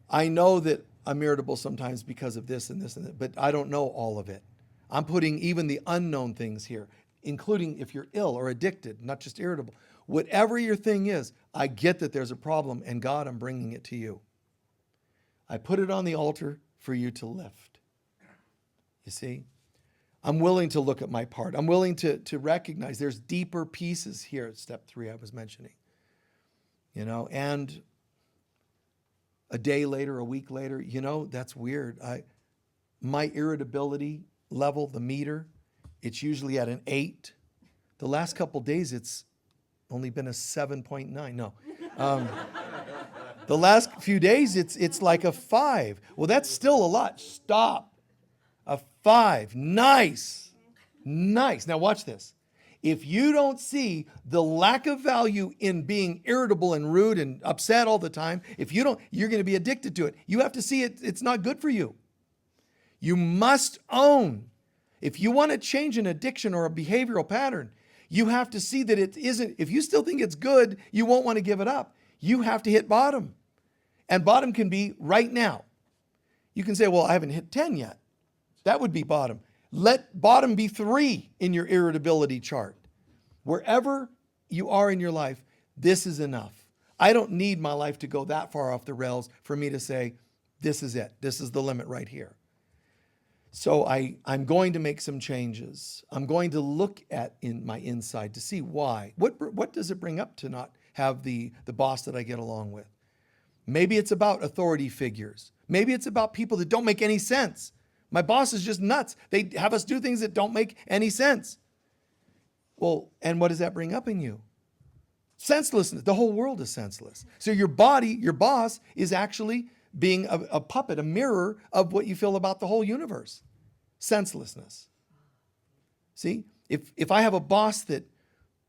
I know that I'm irritable sometimes because of this and this and that, but I don't know all of it. I'm putting even the unknown things here, including if you're ill or addicted, not just irritable. Whatever your thing is, I get that there's a problem, and God, I'm bringing it to you. I put it on the altar for you to lift. You see? I'm willing to look at my part. I'm willing to recognize there's deeper pieces here at step 3 I was mentioning. You know, and a day later, a week later, you know, that's weird. My irritability level, the meter, it's usually at an 8. The last couple days, it's only been a 7.9. No. The last few days, it's like a 5. Well, that's still a lot. Stop. A 5. Nice. Nice. Now watch this. If you don't see the lack of value in being irritable and rude and upset all the time, if you don't, you're going to be addicted to it. You have to see it. It's not good for you. You must own. If you want to change an addiction or a behavioral pattern, you have to see that it isn't. If you still think it's good, you won't want to give it up. You have to hit bottom. And bottom can be right now. You can say, well, I haven't hit 10 yet. That would be bottom. Let bottom be 3 in your irritability chart. Wherever you are in your life, this is enough. I don't need my life to go that far off the rails for me to say, this is it. This is the limit right here. So I'm going to make some changes. I'm going to look at in my inside to see why. What does it bring up to not have the boss that I get along with? Maybe it's about authority figures. Maybe it's about people that don't make any sense. My boss is just nuts. They have us do things that don't make any sense. Well, and what does that bring up in you? Senselessness. The whole world is senseless. So your body, your boss, is actually being a puppet, a mirror of what you feel about the whole universe. Senselessness. See, if I have a boss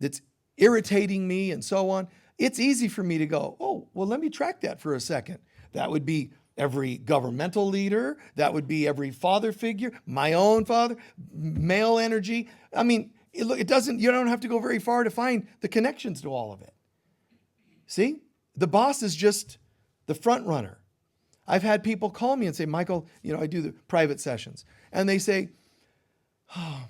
that's irritating me and so on, it's easy for me to go, oh, well, let me track that for a second. That would be every governmental leader. That would be every father figure, my own father, male energy. I mean, it doesn't, you don't have to go very far to find the connections to all of it. See, the boss is just the front runner. I've had people call me and say, Michael, you know, I do the private sessions. And they say, oh,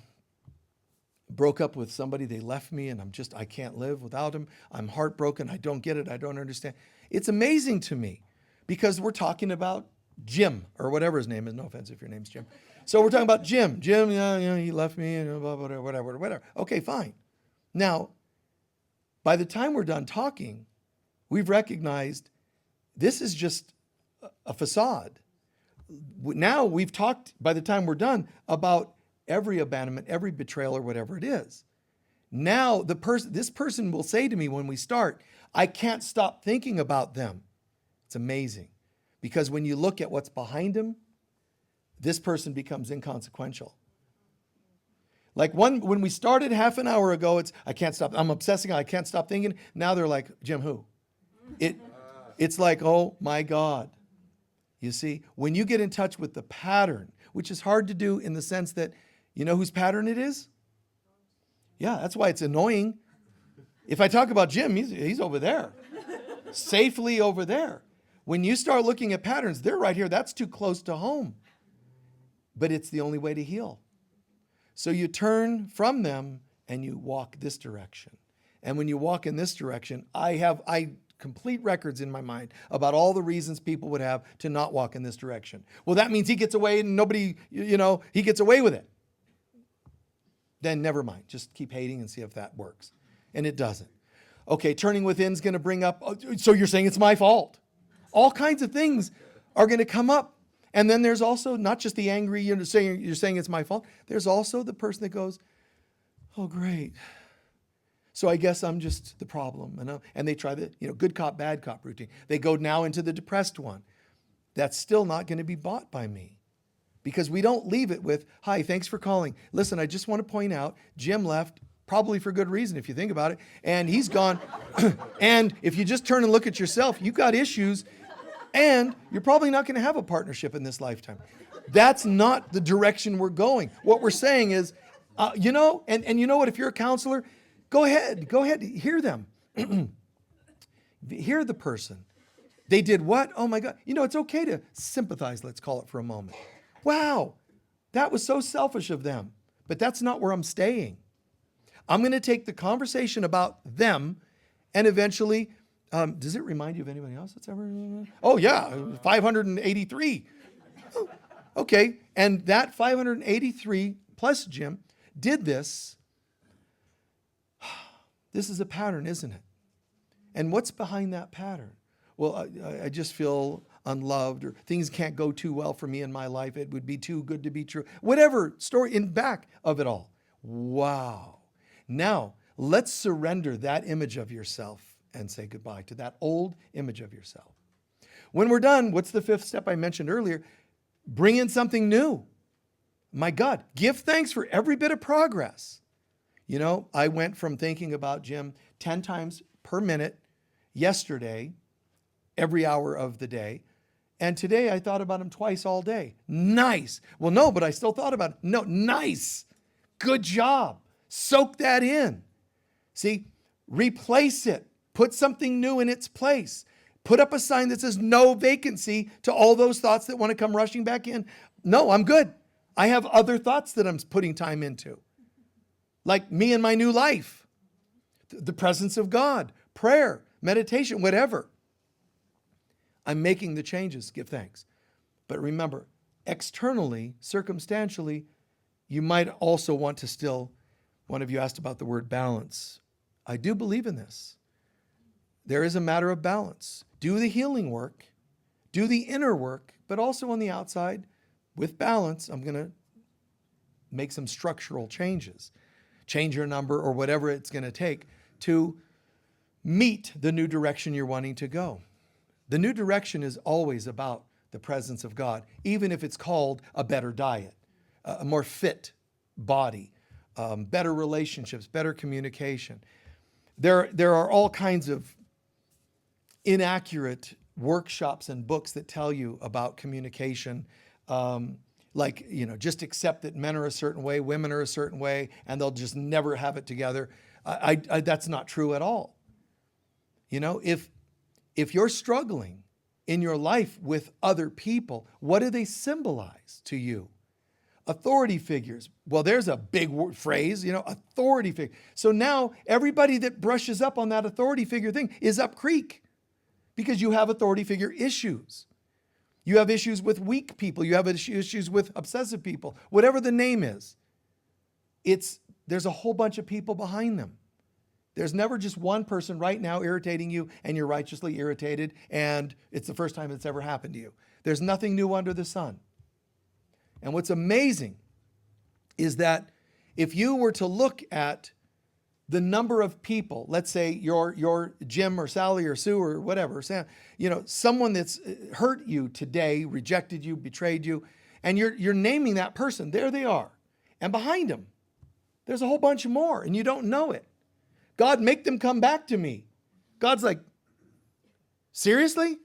broke up with somebody, they left me, and I can't live without him. I'm heartbroken. I don't get it. I don't understand. It's amazing to me because we're talking about Jim or whatever his name is. No offense if your name's Jim. So we're talking about Jim. Jim, he left me, and blah, blah, whatever. Okay, fine. Now, by the time we're done talking, we've recognized this is just a facade. Now we've talked, by the time we're done, about every abandonment, every betrayal, or whatever it is. Now, this person will say to me when we start, I can't stop thinking about them. It's amazing. Because when you look at what's behind them, this person becomes inconsequential. Like when we started half an hour ago, I can't stop. I'm obsessing. I can't stop thinking. Now they're like, Jim, who? It's like, oh my God. You see, when you get in touch with the pattern, which is hard to do in the sense that, you know whose pattern it is? Yeah, that's why it's annoying. If I talk about Jim, he's over there. Safely over there. When you start looking at patterns, they're right here. That's too close to home. But it's the only way to heal. So you turn from them and you walk this direction. And when you walk in this direction, I complete records in my mind about all the reasons people would have to not walk in this direction. Well, that means he gets away and nobody, he gets away with it. Then never mind. Just keep hating and see if that works. And it doesn't. Okay, turning within is going to bring up, so you're saying it's my fault. All kinds of things are going to come up. And then there's also not just the angry, you're saying it's my fault. There's also the person that goes, oh, great. So I guess I'm just the problem. And they try the good cop, bad cop routine. They go now into the depressed one. That's still not going to be bought by me. Because we don't leave it with, hi, thanks for calling. Listen, I just want to point out, Jim left, probably for good reason if you think about it, and he's gone. And if you just turn and look at yourself, you've got issues, and you're probably not going to have a partnership in this lifetime. That's not the direction we're going. What we're saying is, and you know what, if you're a counselor, go ahead, hear them. Hear the person. They did what? Oh my God. It's okay to sympathize, let's call it for a moment. Wow, that was so selfish of them. But that's not where I'm staying. I'm going to take the conversation about them and eventually, does it remind you of anybody else that's ever? Oh yeah, 583. Oh, okay, and that 583 plus Jim did this. This is a pattern, isn't it? And what's behind that pattern? Well, I just feel unloved, or things can't go too well for me in my life. It would be too good to be true. Whatever story in back of it all. Wow. Now, let's surrender that image of yourself and say goodbye to that old image of yourself. When we're done, what's the fifth step I mentioned earlier? Bring in something new. My God, give thanks for every bit of progress. I went from thinking about Jim 10 times per minute yesterday, every hour of the day. And today I thought about him twice all day. Nice. Well, no, but I still thought about it. No, nice. Good job. Soak that in. See, replace it. Put something new in its place. Put up a sign that says no vacancy to all those thoughts that want to come rushing back in. No, I'm good. I have other thoughts that I'm putting time into. Like me and my new life. The presence of God, prayer, meditation, whatever. I'm making the changes, give thanks. But remember, externally, circumstantially, you might also want to still, one of you asked about the word balance. I do believe in this. There is a matter of balance. Do the healing work, do the inner work, but also on the outside, with balance, I'm going to make some structural changes. Change your number or whatever it's going to take to meet the new direction you're wanting to go. The new direction is always about the presence of God, even if it's called a better diet, a more fit body, better relationships, better communication. There are all kinds of inaccurate workshops and books that tell you about communication, just accept that men are a certain way, women are a certain way, and they'll just never have it together. That's not true at all. If you're struggling in your life with other people, what do they symbolize to you? Authority figures. Well, there's a big phrase, authority figure. So now everybody that brushes up on that authority figure thing is up creek because you have authority figure issues. You have issues with weak people. You have issues with obsessive people, whatever the name is. There's a whole bunch of people behind them. There's never just one person right now irritating you and you're righteously irritated and it's the first time it's ever happened to you. There's nothing new under the sun. And what's amazing is that if you were to look at the number of people, let's say your Jim or Sally or Sue or whatever, Sam, someone that's hurt you today, rejected you, betrayed you, and you're naming that person, there they are. And behind them, there's a whole bunch more, and you don't know it. God, make them come back to me. God's like, seriously?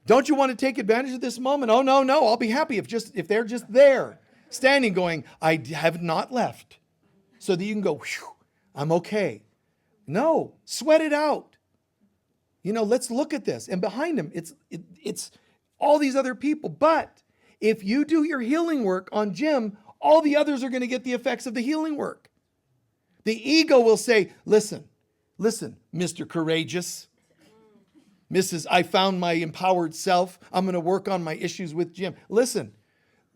Don't you want to take advantage of this moment? Oh, no, I'll be happy if they're just there, standing going, I have not left. So that you can go, whew, I'm okay. No, sweat it out. Let's look at this. And behind him, it's all these other people. But if you do your healing work on Jim, all the others are going to get the effects of the healing work. The ego will say, listen, Mr. Courageous, Mrs. I found my empowered self. I'm going to work on my issues with Jim. Listen,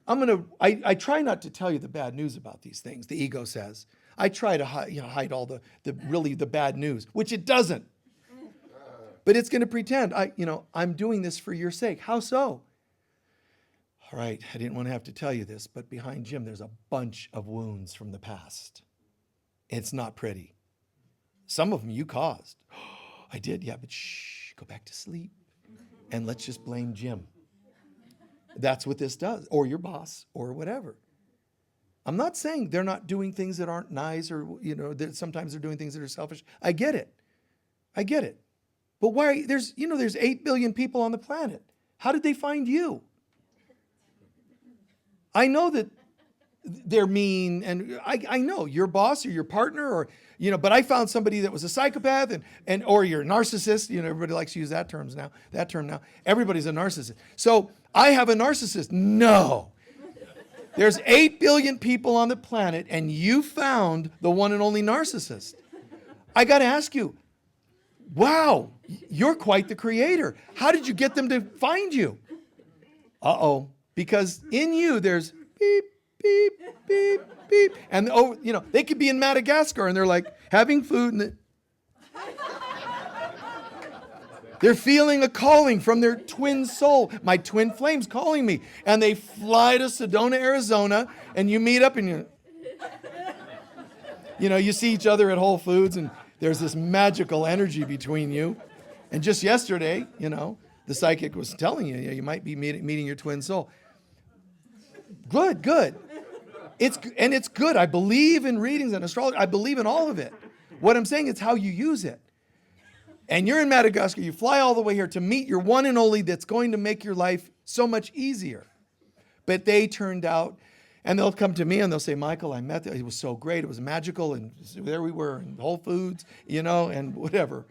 I try not to tell you the bad news about these things, the ego says. I try to hide all the bad news, which it doesn't. But it's going to pretend, I'm doing this for your sake. How so? All right, I didn't want to have to tell you this, but behind Jim, there's a bunch of wounds from the past. It's not pretty. Some of them you caused. I did, yeah, but shh, go back to sleep. And let's just blame Jim. That's what this does, or your boss, or whatever. I'm not saying they're not doing things that aren't nice, or that sometimes they're doing things that are selfish. I get it. But why? There's 8 billion people on the planet. How did they find you? I know that they're mean, and I know your boss or your partner, or but I found somebody that was a psychopath and or you're a narcissist. Everybody likes to use that term now. Everybody's a narcissist. So I have a narcissist. No. There's 8 billion people on the planet, and you found the one and only narcissist. I got to ask you, wow, you're quite the creator. How did you get them to find you? Because in you there's beep, beep, beep, beep. And they could be in Madagascar and they're like having food and they're feeling a calling from their twin soul. My twin flame's calling me. And they fly to Sedona, Arizona, and you meet up and you see each other at Whole Foods and there's this magical energy between you. And just yesterday, the psychic was telling you might be meeting your twin soul. Good. It's good. I believe in readings and astrology. I believe in all of it. What I'm saying is how you use it. And you're in Madagascar. You fly all the way here to meet your one and only that's going to make your life so much easier. But they turned out, and they'll come to me and they'll say, Michael, I met them. It was so great. It was magical. And there we were in Whole Foods, and whatever.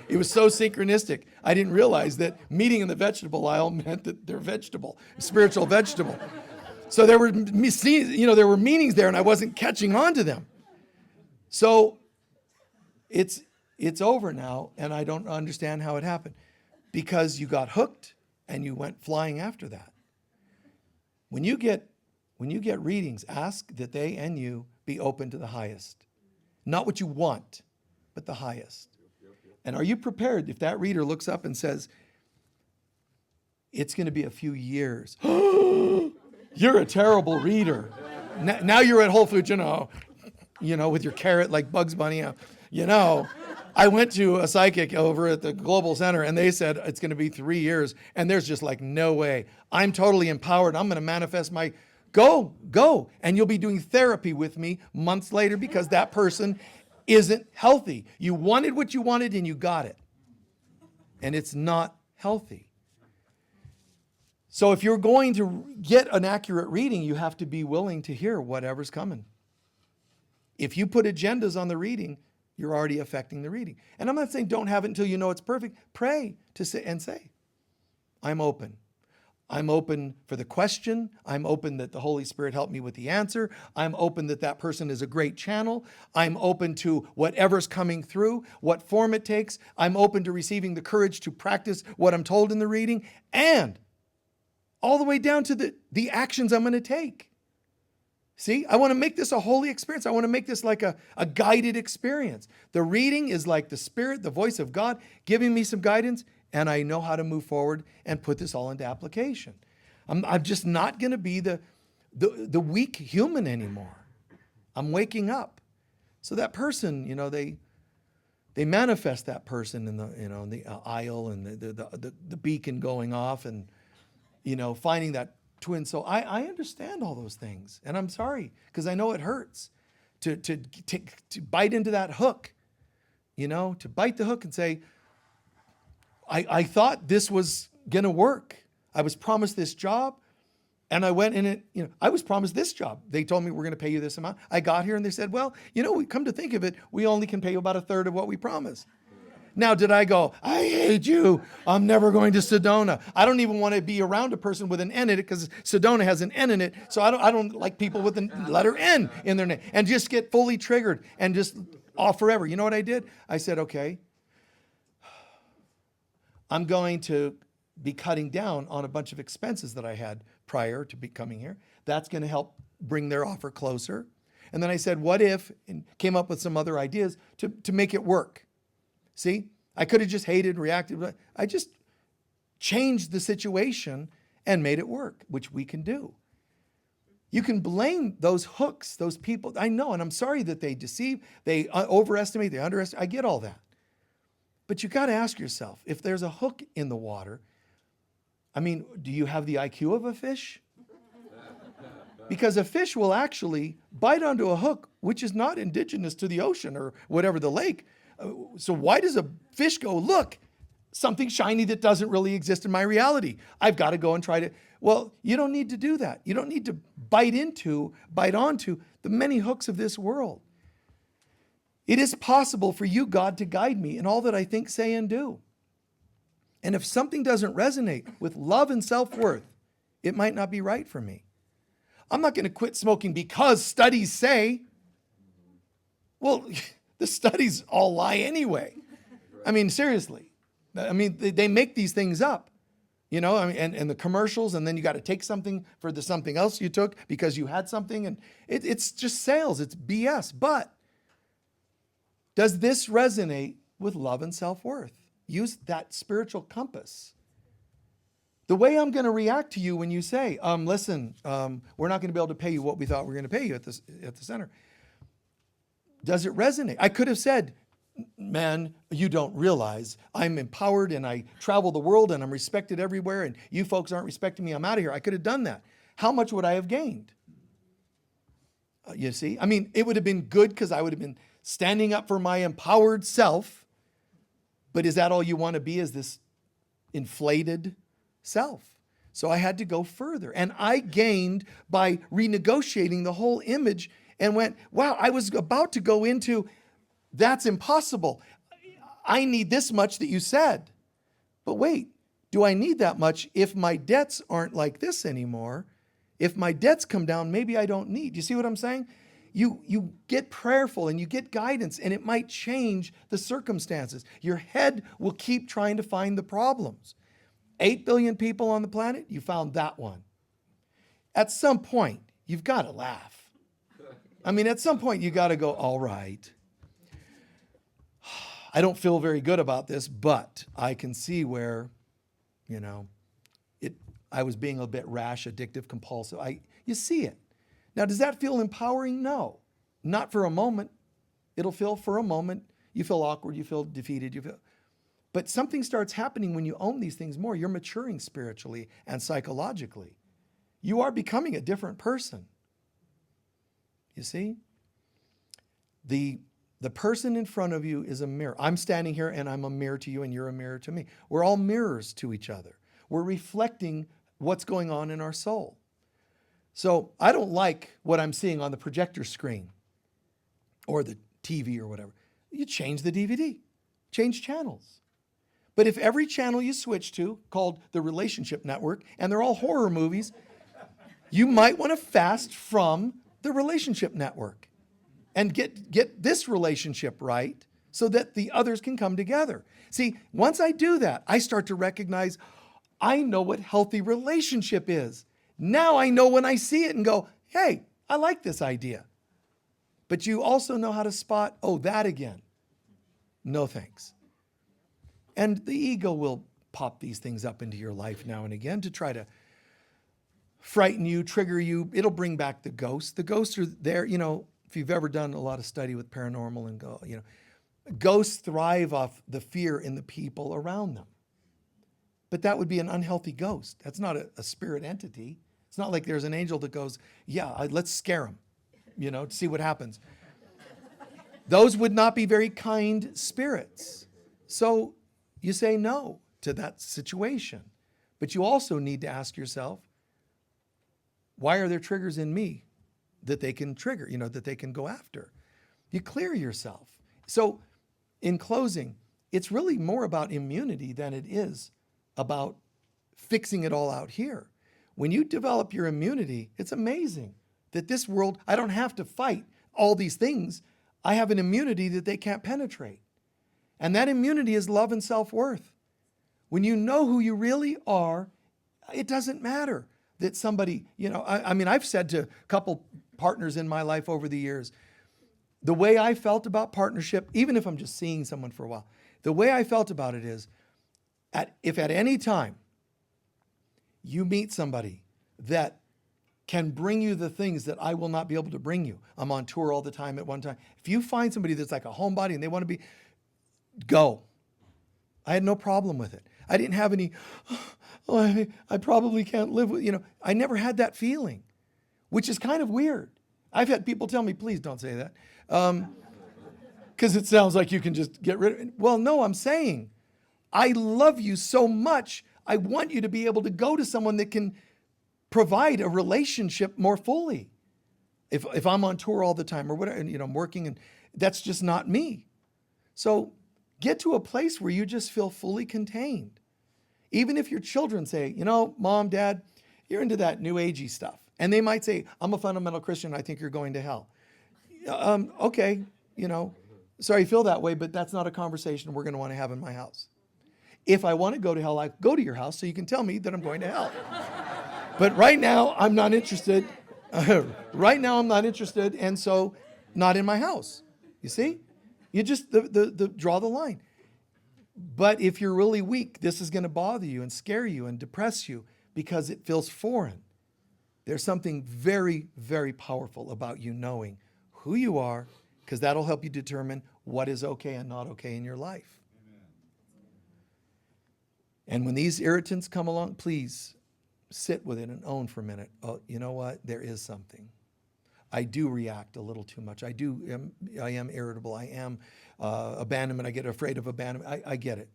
It was so synchronistic. I didn't realize that meeting in the vegetable aisle meant that they're vegetable, spiritual vegetable. So there were meanings there, and I wasn't catching on to them. So it's over now, and I don't understand how it happened. Because you got hooked, and you went flying after that. When you get readings, ask that they and you be open to the highest. Not what you want, but the highest. And are you prepared if that reader looks up and says, it's going to be a few years. You're a terrible reader. Now you're at Whole Foods, with your carrot like Bugs Bunny. I went to a psychic over at the Global Center and they said it's going to be 3 years. And there's just like, no way. I'm totally empowered. I'm going to manifest go. And you'll be doing therapy with me months later because that person isn't healthy. You wanted what you wanted and you got it. And it's not healthy. So if you're going to get an accurate reading, you have to be willing to hear whatever's coming. If you put agendas on the reading, you're already affecting the reading. And I'm not saying don't have it until you know it's perfect. Pray to say, I'm open. I'm open for the question. I'm open that the Holy Spirit help me with the answer. I'm open that person is a great channel. I'm open to whatever's coming through, what form it takes. I'm open to receiving the courage to practice what I'm told in the reading, and all the way down to the actions I'm going to take. See, I want to make this a holy experience. I want to make this like a guided experience. The reading is like the Spirit, the voice of God, giving me some guidance, and I know how to move forward and put this all into application. I'm just not going to be the weak human anymore. I'm waking up. So that person, they manifest that person in the aisle and the beacon going off and finding that twin soul. I understand all those things, and I'm sorry because I know it hurts to bite into that hook, to bite the hook and say, I thought this was gonna work. I was promised this job, and I went in it. I was promised this job. They told me we're gonna pay you this amount. I got here and they said, well, we come to think of it, we only can pay you about a third of what we promised. Now, did I go, I hate you, I'm never going to Sedona? I don't even want to be around a person with an N in it because Sedona has an N in it. So I don't like people with the letter N in their name and just get fully triggered and just off forever. You know what I did? I said, okay, I'm going to be cutting down on a bunch of expenses that I had prior to coming here. That's going to help bring their offer closer. And then I said, what if, and came up with some other ideas to make it work. See, I could have just hated, reacted, but I just changed the situation and made it work, which we can do. You can blame those hooks, those people. I know, and I'm sorry that they deceive, they overestimate, they underestimate. I get all that. But you got to ask yourself, if there's a hook in the water, do you have the IQ of a fish? Because a fish will actually bite onto a hook, which is not indigenous to the ocean or whatever the lake. So why does a fish go, look, something shiny that doesn't really exist in my reality? I've got to go and try to. Well, you don't need to do that. You don't need to bite onto the many hooks of this world. It is possible for you, God, to guide me in all that I think, say, and do. And if something doesn't resonate with love and self-worth, it might not be right for me. I'm not going to quit smoking because studies say, well, the studies all lie anyway. Seriously. They make these things up, and the commercials, and then you got to take something for the something else you took because you had something, and it's just sales. It's BS. But does this resonate with love and self-worth? Use that spiritual compass. The way I'm going to react to you when you say, listen, we're not going to be able to pay you what we thought we were going to pay you at the center. Does it resonate? I could have said, man, you don't realize I'm empowered and I travel the world and I'm respected everywhere and you folks aren't respecting me. I'm out of here. I could have done that. How much would I have gained? You see? It would have been good because I would have been standing up for my empowered self. But is that all you want to be, is this inflated self? So I had to go further. And I gained by renegotiating the whole image and went, wow, I was about to go into, that's impossible. I need this much that you said. But wait, do I need that much if my debts aren't like this anymore? If my debts come down, maybe I don't need. You see what I'm saying? You get prayerful and you get guidance and it might change the circumstances. Your head will keep trying to find the problems. 8 billion people on the planet, you found that one. At some point, you've got to laugh. At some point, you got to go, all right. I don't feel very good about this, but I can see where, I was being a bit rash, addictive, compulsive. You see it. Now, does that feel empowering? No, not for a moment. It'll feel for a moment. You feel awkward. You feel defeated. But something starts happening when you own these things more. You're maturing spiritually and psychologically. You are becoming a different person. You see? The person in front of you is a mirror. I'm standing here and I'm a mirror to you and you're a mirror to me. We're all mirrors to each other. We're reflecting what's going on in our soul. So I don't like what I'm seeing on the projector screen or the TV or whatever. You change the DVD, change channels. But if every channel you switch to, called the Relationship Network, and they're all horror movies, you might want to fast from the Relationship Network and get this relationship right so that the others can come together. See, once I do that, I start to recognize I know what healthy relationship is. Now I know when I see it and go, hey, I like this idea. But you also know how to spot, oh, that again. No thanks. And the ego will pop these things up into your life now and again to try to frighten you, trigger you. It'll bring back the ghosts. The ghosts are there, if you've ever done a lot of study with paranormal and ghosts thrive off the fear in the people around them. But that would be an unhealthy ghost. That's not a spirit entity. It's not like there's an angel that goes, let's scare him, to see what happens. Those would not be very kind spirits. So you say no to that situation. But you also need to ask yourself, why are there triggers in me that they can trigger, that they can go after? You clear yourself. So in closing, it's really more about immunity than it is about fixing it all out here. When you develop your immunity, it's amazing that this world, I don't have to fight all these things. I have an immunity that they can't penetrate. And that immunity is love and self-worth. When you know who you really are, it doesn't matter that somebody, I've said to a couple partners in my life over the years, the way I felt about partnership, even if I'm just seeing someone for a while, the way I felt about it is, if at any time you meet somebody that can bring you the things that I will not be able to bring you. I'm on tour all the time at one time. If you find somebody that's like a homebody and they want to be, go. I had no problem with it. I didn't have any, I probably can't live with, I never had that feeling, which is kind of weird. I've had people tell me, please don't say that. Because it sounds like you can just get rid of it. Well, no, I'm saying, I love you so much. I want you to be able to go to someone that can provide a relationship more fully. If I'm on tour all the time or whatever, and I'm working, and that's just not me. So get to a place where you just feel fully contained. Even if your children say, Mom, Dad, you're into that new agey stuff. And they might say, I'm a fundamental Christian. I think you're going to hell. Okay, sorry you feel that way, but that's not a conversation we're going to want to have in my house. If I want to go to hell, I go to your house so you can tell me that I'm going to hell. But right now, I'm not interested. Right now, I'm not interested, and so not in my house. You see? You just draw the line. But if you're really weak, this is going to bother you and scare you and depress you because it feels foreign. There's something very, very powerful about you knowing who you are, because that'll help you determine what is okay and not okay in your life. And when these irritants come along, please sit with it and own for a minute. Oh, you know what? There is something. I do react a little too much. I am irritable. I am abandonment. I get afraid of abandonment. I get it.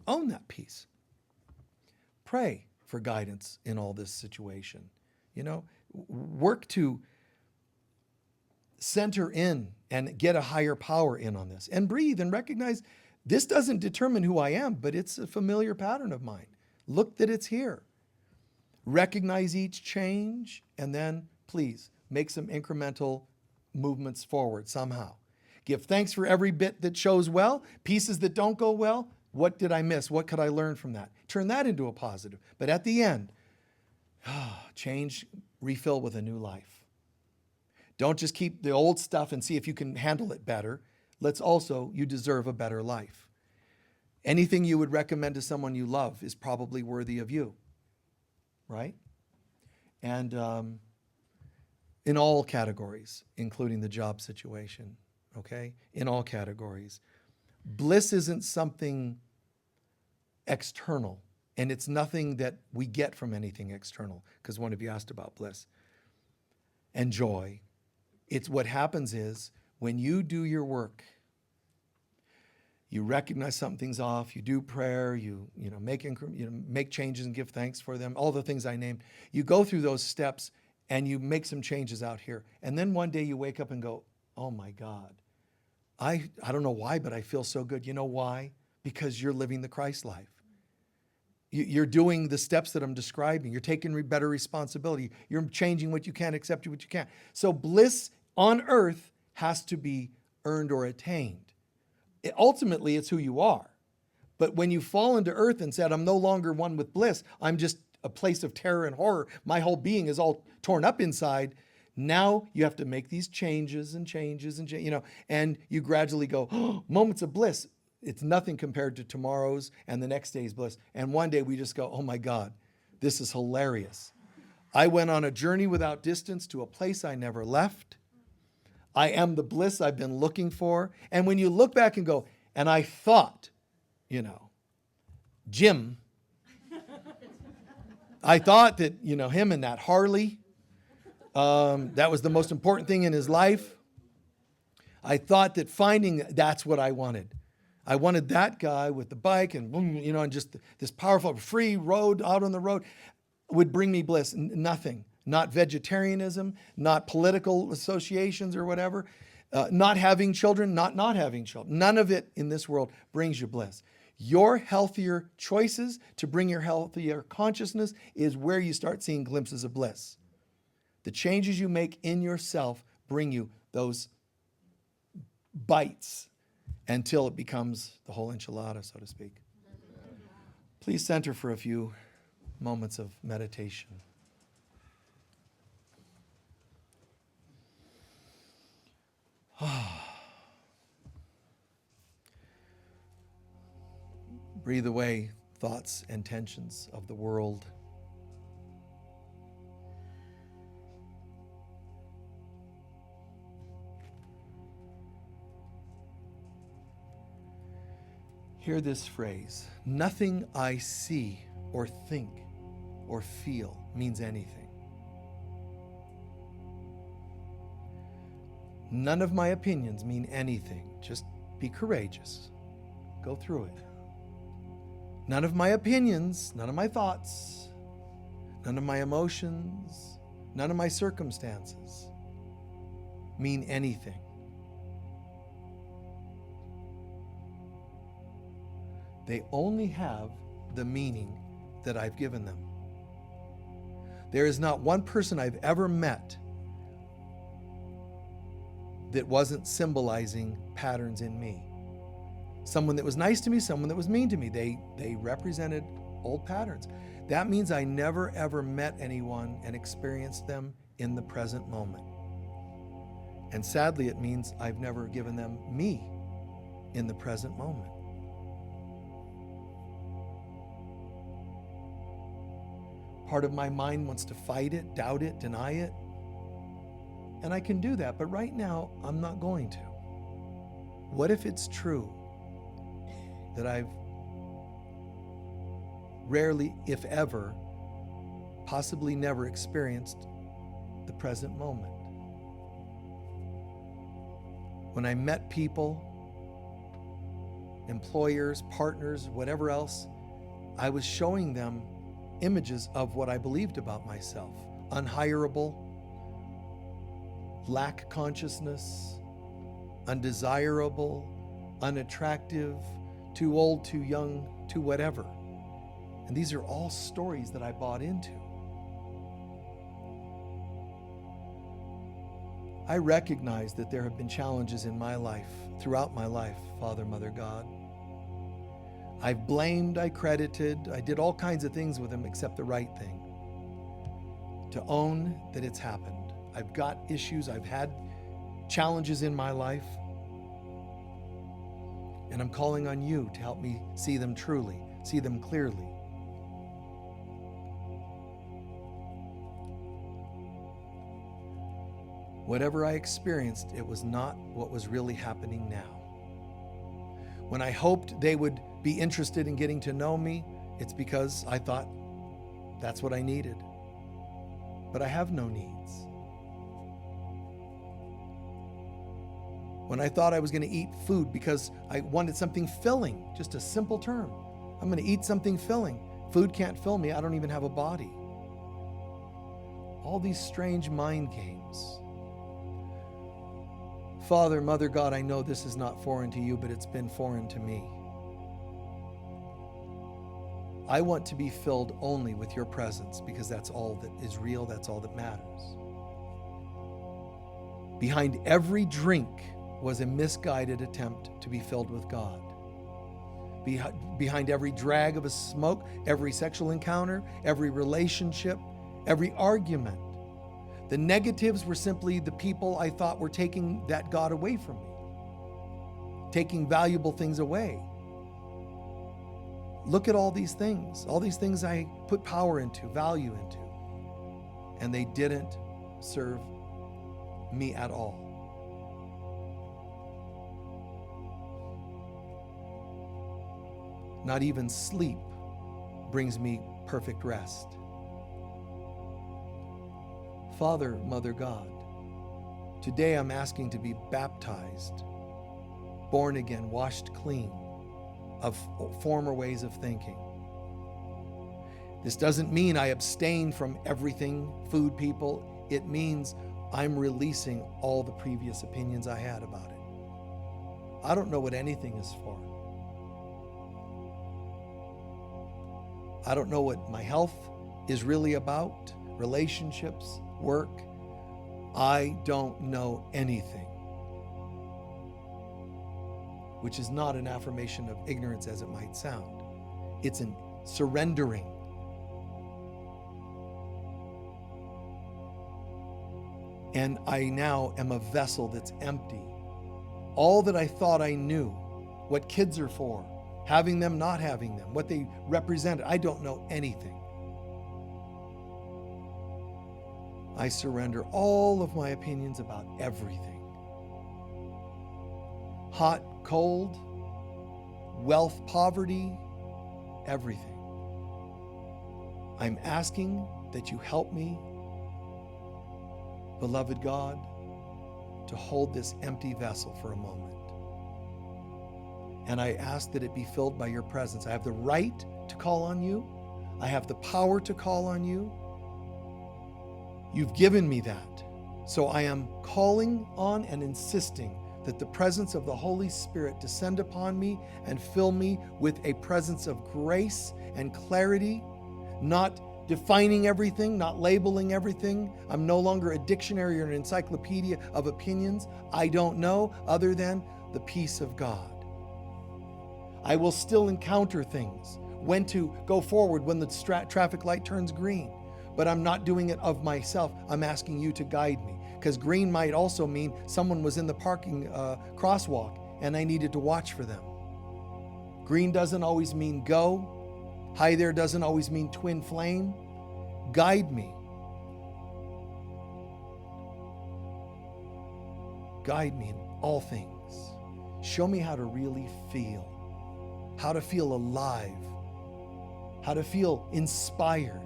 Own that piece. Pray for guidance in all this situation. Work to center in and get a higher power in on this. And breathe and recognize this doesn't determine who I am, but it's a familiar pattern of mine. Look that it's here. Recognize each change, and then please make some incremental movements forward somehow. Give thanks for every bit that shows well, pieces that don't go well. What did I miss? What could I learn from that? Turn that into a positive. But at the end, change, refill with a new life. Don't just keep the old stuff and see if you can handle it better. You deserve a better life. Anything you would recommend to someone you love is probably worthy of you, right? And in all categories, including the job situation, okay? In all categories. Bliss isn't something external, and it's nothing that we get from anything external, because one of you asked about bliss. And joy. It's what happens is, when you do your work, you recognize something's off, you do prayer, you make changes and give thanks for them, all the things I named. You go through those steps and you make some changes out here. And then one day you wake up and go, oh my God, I don't know why, but I feel so good. You know why? Because you're living the Christ life. You're doing the steps that I'm describing. You're taking better responsibility. You're changing what you can, accepting what you can't. So bliss on earth has to be earned or attained. Ultimately, it's who you are. But when you fall into earth and said, I'm no longer one with bliss, I'm just a place of terror and horror, my whole being is all torn up inside, now you have to make these changes and you gradually go, moments of bliss. It's nothing compared to tomorrow's and the next day's bliss. And one day we just go, oh my God, this is hilarious. I went on a journey without distance to a place I never left. I am the bliss I've been looking for. And when you look back and go, and I thought, Jim, I thought that, him and that Harley, that was the most important thing in his life. I thought that that's what I wanted. I wanted that guy with the bike and boom, and just this powerful free road out on the road would bring me bliss. Nothing. Not vegetarianism, not political associations or whatever, not having children, not having children. None of it in this world brings you bliss. Your healthier choices to bring your healthier consciousness is where you start seeing glimpses of bliss. The changes you make in yourself bring you those bites until it becomes the whole enchilada, so to speak. Please center for a few moments of meditation. Breathe away thoughts and tensions of the world. Hear this phrase: nothing I see or think or feel means anything. None of my opinions mean anything. Just be courageous. Go through it. None of my opinions, none of my thoughts, none of my emotions, none of my circumstances mean anything. They only have the meaning that I've given them. There is not one person I've ever met that wasn't symbolizing patterns in me. Someone that was nice to me, someone that was mean to me, they represented old patterns. That means I never ever met anyone and experienced them in the present moment. And sadly, it means I've never given them me in the present moment. Part of my mind wants to fight it, doubt it, deny it. And I can do that, but right now, I'm not going to. What if it's true that I've rarely, if ever, possibly never experienced the present moment? When I met people, employers, partners, whatever else, I was showing them images of what I believed about myself. Unhireable, lack consciousness, undesirable, unattractive, too old, too young, too whatever. And these are all stories that I bought into. I recognize that there have been challenges in my life, throughout my life, Father, Mother, God. I've blamed, I credited, I did all kinds of things with them except the right thing. To own that it's happened. I've got issues, I've had challenges in my life, and I'm calling on you to help me see them truly, see them clearly. Whatever I experienced, it was not what was really happening now. When I hoped they would be interested in getting to know me, it's because I thought that's what I needed. But I have no needs. When I thought I was going to eat food because I wanted something filling, just a simple term. I'm going to eat something filling. Food can't fill me. I don't even have a body. All these strange mind games. Father, Mother, God, I know this is not foreign to you, but it's been foreign to me. I want to be filled only with your presence because that's all that is real, that's all that matters. Behind every drink was a misguided attempt to be filled with God. Behind every drag of a smoke, every sexual encounter, every relationship, every argument, the negatives were simply the people I thought were taking that God away from me, taking valuable things away. Look at all these things I put power into, value into. and they didn't serve me at all. Not even sleep brings me perfect rest. Father, Mother God, today I'm asking to be baptized, born again, washed clean of former ways of thinking. This doesn't mean I abstain from everything, food, people. It means I'm releasing all the previous opinions I had about it. I don't know what anything is for. I don't know what my health is really about, relationships, work. I don't know anything. Which is not an affirmation of ignorance as it might sound. It's an surrendering. And I now am a vessel that's empty. All that I thought I knew, what kids are for, having them, not having them, what they represented, I don't know anything. I surrender all of my opinions about everything. Hot, cold, wealth, poverty, everything. I'm asking that you help me, beloved God, to hold this empty vessel for a moment. And I ask that it be filled by your presence. I have the right to call on you. I have the power to call on you. You've given me that. So I am calling on and insisting that the presence of the Holy Spirit descend upon me and fill me with a presence of grace and clarity, not defining everything, not labeling everything. I'm no longer a dictionary or an encyclopedia of opinions. I don't know other than the peace of God. I will still encounter things, when to go forward when the traffic light turns green, but I'm not doing it of myself. I'm asking you to guide me, because green might also mean someone was in the parking crosswalk and I needed to watch for them. Green doesn't always mean go. Hi there doesn't always mean twin flame. Guide me. Guide me in all things. Show me how to really feel, how to feel alive, how to feel inspired.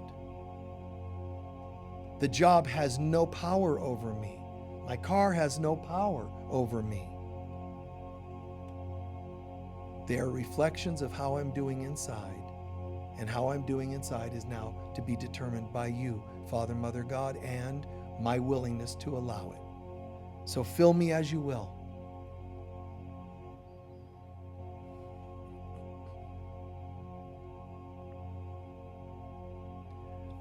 The job has no power over me. My car has no power over me. They are reflections of how I'm doing inside. And how I'm doing inside is now to be determined by you, Father, Mother, God, and my willingness to allow it. So fill me as you will.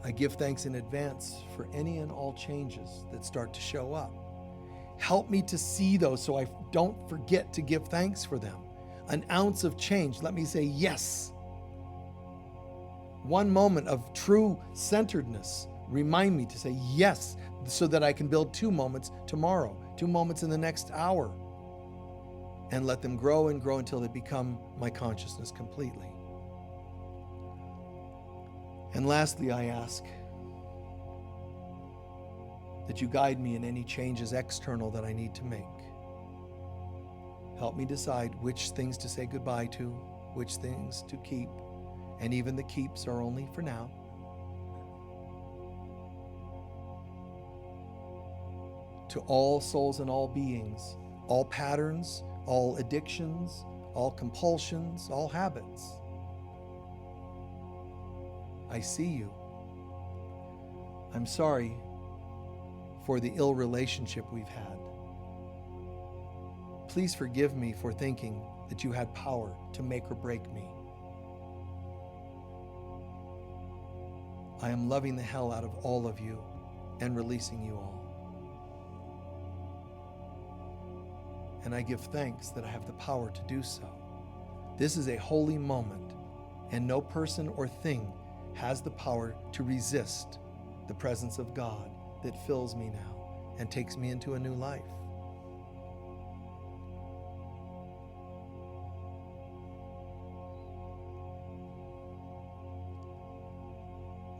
I give thanks in advance for any and all changes that start to show up. Help me to see those so I don't forget to give thanks for them. An ounce of change, let me say yes. One moment of true centeredness, remind me to say yes, so that I can build 2 moments tomorrow, 2 moments in the next hour, and let them grow and grow until they become my consciousness completely. And lastly, I ask that you guide me in any changes external that I need to make. Help me decide which things to say goodbye to, which things to keep, and even the keeps are only for now. To all souls and all beings, all patterns, all addictions, all compulsions, all habits, I see you. I'm sorry for the ill relationship we've had. Please forgive me for thinking that you had power to make or break me. I am loving the hell out of all of you and releasing you all. And I give thanks that I have the power to do so. This is a holy moment, and no person or thing has the power to resist the presence of God that fills me now and takes me into a new life.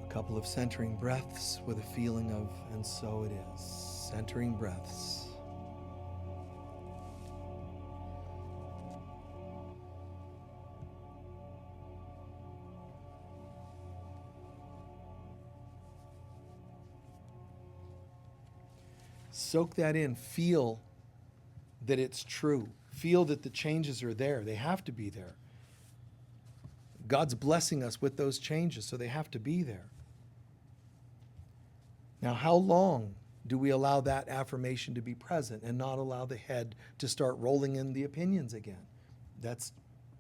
A Couple of centering breaths with a feeling of, and so it is. Centering breaths. Soak that in. Feel that it's true. Feel that the changes are there. They have to be there. God's blessing us with those changes, so they have to be there. Now, how long do we allow that affirmation to be present and not allow the head to start rolling in the opinions again? That's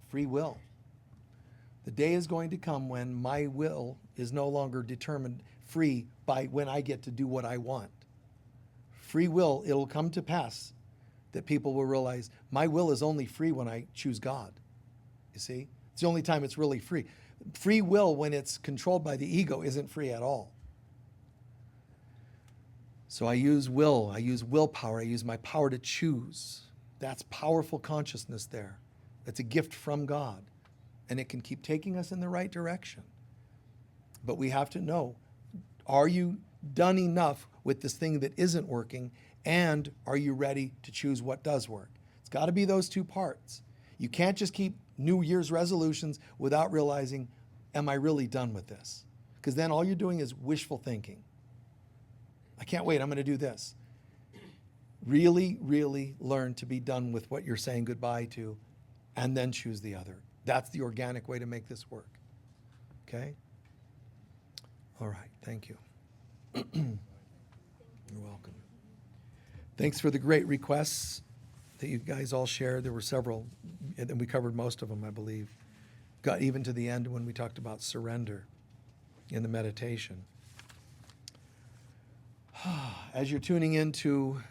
free will. The day is going to come when my will is no longer determined free by when I get to do what I want. Free will, it'll come to pass that people will realize my will is only free when I choose God. You see? It's the only time it's really free. Free will, when it's controlled by the ego, isn't free at all. So I use will, I use willpower, I use my power to choose. That's powerful consciousness there. That's a gift from God. And it can keep taking us in the right direction. But we have to know, are you done enough with this thing that isn't working? And are you ready to choose what does work? It's got to be those two parts. You can't just keep New Year's resolutions without realizing, am I really done with this? Because then all you're doing is wishful thinking. I can't wait, I'm going to do this. Really, really learn to be done with what you're saying goodbye to, and then choose the other. That's the organic way to make this work. Okay? All right, thank you. You're welcome. Thanks for the great requests that you guys all shared. There were several, and we covered most of them, I believe. Got even to the end when we talked about surrender in the meditation. As you're tuning into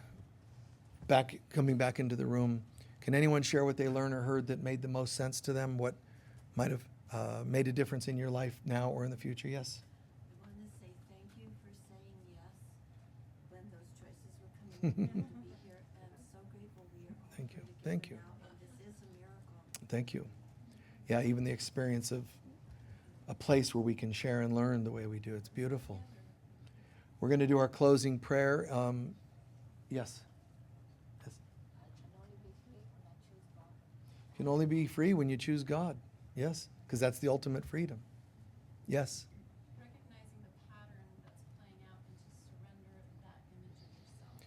coming back into the room, can anyone share what they learned or heard that made the most sense to them? What might have made a difference in your life now or in the future? Yes? I want to say thank you for saying yes when those choices were coming up to be here. I'm so grateful we are all Thank you. here Thank together you. now, and this is a miracle. Thank you. Yeah, even the experience of a place where we can share and learn the way we do. It's beautiful. We're going to do our closing prayer. Yes? Yes? I can only be free when I choose God. You can only be free when you choose God. Yes, because that's the ultimate freedom. Yes? Recognizing the pattern that's playing out and to surrender that image of yourself.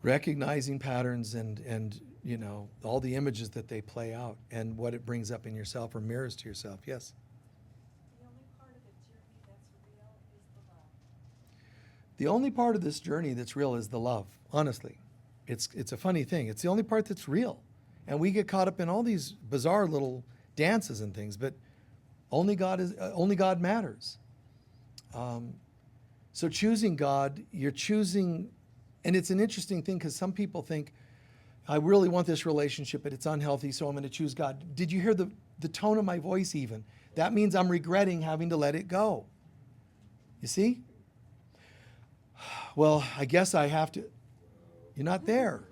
Recognizing patterns and you know, all the images that they play out and what it brings up in yourself or mirrors to yourself. Yes? The only part of the journey that's real is the love. The only part of this journey that's real is the love, honestly. It's a funny thing. It's the only part that's real. And we get caught up in all these bizarre little dances and things, but only God matters. So choosing God, you're choosing, and it's an interesting thing because some people think, I really want this relationship, but it's unhealthy, so I'm going to choose God. Did you hear the tone of my voice even? That means I'm regretting having to let it go. You see? Well, I guess I have to. You're not there.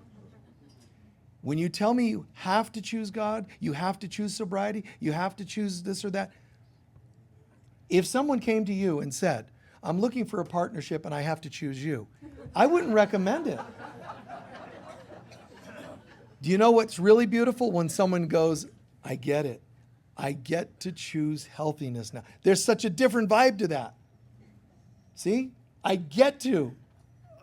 When you tell me you have to choose God, you have to choose sobriety, you have to choose this or that. If someone came to you and said, I'm looking for a partnership and I have to choose you, I wouldn't recommend it. Do you know what's really beautiful? When someone goes, I get it. I get to choose healthiness now. There's such a different vibe to that. See? I get to.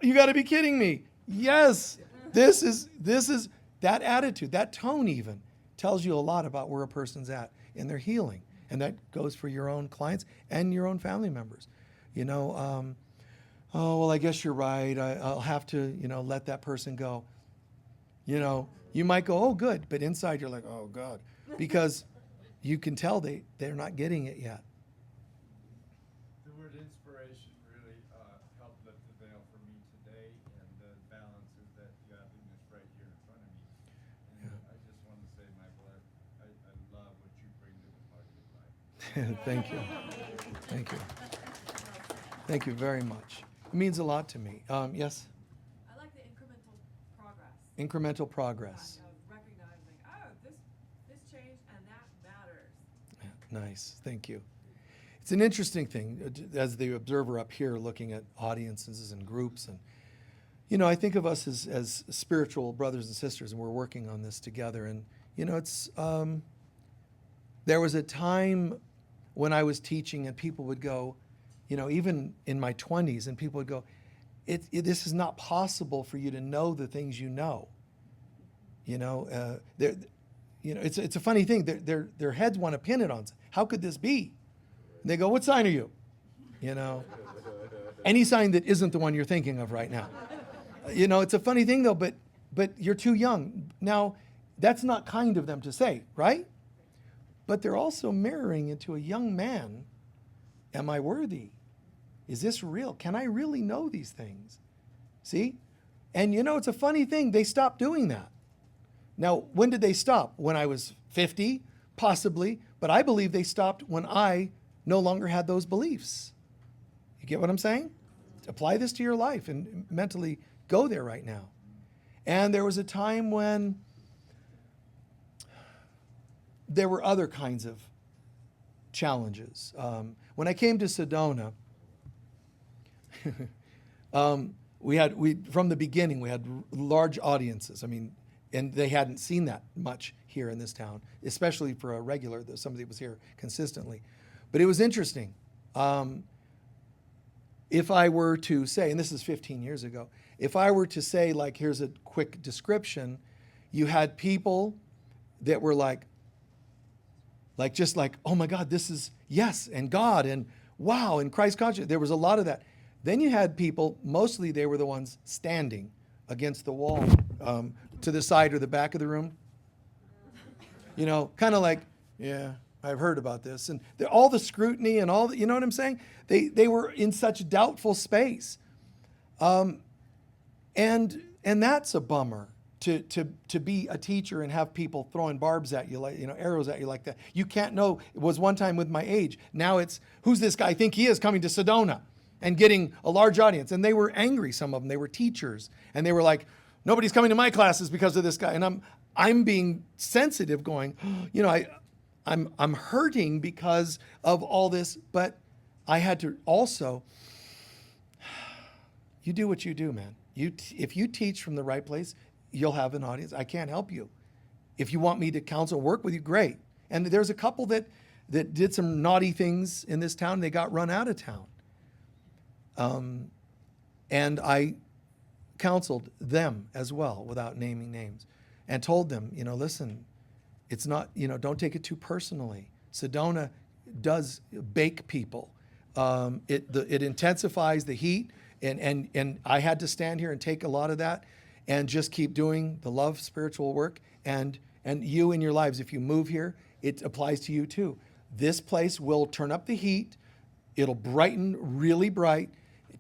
You got to be kidding me. Yes. This is that attitude, that tone even tells you a lot about where a person's at in their healing. And that goes for your own clients and your own family members. You know, oh, well, I guess you're right. I'll have to, let that person go. You know, you might go, oh, good. But inside you're like, oh, God. Because you can tell they're not getting it yet. The word inspiration really helped lift the veil for me today, and the balances that godliness right here in front of me. And I just want to say, Michael, I love what you bring to the party of life. Thank you. Thank you. Thank you very much. It means a lot to me. Yes? I like the incremental progress. Incremental progress. Of recognizing, oh, this changed and that matters. Nice. Thank you. It's an interesting thing as the observer up here looking at audiences and groups. And, you know, I think of us as spiritual brothers and sisters, and we're working on this together. And, you know, it's, there was a time when I was teaching and people would go, you know, even in my 20s, and people would go, this is not possible for you to know the things you know. You know, it's a funny thing. Their heads want to pin it on. How could this be? And they go, what sign are you? You know, any sign that isn't the one you're thinking of right now. You know, it's a funny thing though, but you're too young. Now, that's not kind of them to say, right? But they're also mirroring into a young man. Am I worthy? Is this real? Can I really know these things? See? And you know, it's a funny thing. They stopped doing that. Now, when did they stop? When I was 50? Possibly. But I believe they stopped when I no longer had those beliefs. You get what I'm saying? Apply this to your life and mentally go there right now. And there was a time when there were other kinds of challenges. When I came to Sedona, from the beginning, we had large audiences. I mean, and they hadn't seen that much here in this town, especially for a regular, somebody that was here consistently. But it was interesting. If I were to say, and this is 15 years ago, if I were to say, like, here's a quick description, you had people that were like, oh my God, this is yes, and God, and wow, and Christ conscious. There was a lot of that. Then you had people, mostly they were the ones standing against the wall to the side or the back of the room. You know, kind of like, yeah, I've heard about this. And all the scrutiny and all, you know what I'm saying? They were in such doubtful space. And that's a bummer to be a teacher and have people throwing barbs at you, like, you know, arrows at you like that. You can't know. It was one time with my age. Now it's, who's this guy think he is coming to Sedona and getting a large audience? And they were angry, some of them. They were teachers. And they were like, nobody's coming to my classes because of this guy. And I'm being sensitive going, you know, I'm hurting because of all this, but I had to also, you do what you do, man. If you teach from the right place, you'll have an audience. I can't help you. If you want me to counsel, work with you, great. And there's a couple that did some naughty things in this town. They got run out of town. And I counseled them as well without naming names and told them, you know, listen, it's not, you know, don't take it too personally. Sedona does bake people. It intensifies the heat, and I had to stand here and take a lot of that and just keep doing the love spiritual work. And you in your lives, if you move here, it applies to you too. This place will turn up the heat. It'll brighten really bright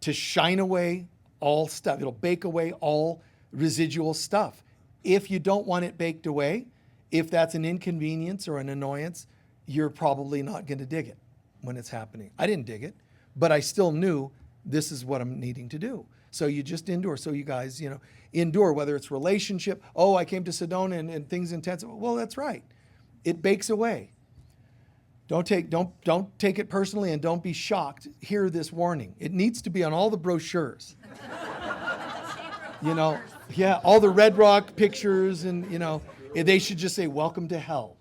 to shine away all stuff. It'll bake away all residual stuff. If you don't want it baked away, if that's an inconvenience or an annoyance, you're probably not going to dig it when it's happening. I didn't dig it, but I still knew this is what I'm needing to do. So you just endure. So you guys, you know, endure, whether it's relationship. Oh, I came to Sedona and things intense. Well, that's right. It bakes away. Don't take it personally, and don't be shocked. Hear this warning. It needs to be on all the brochures. You know, yeah, all the Red Rock pictures, and, you know, they should just say, welcome to hell.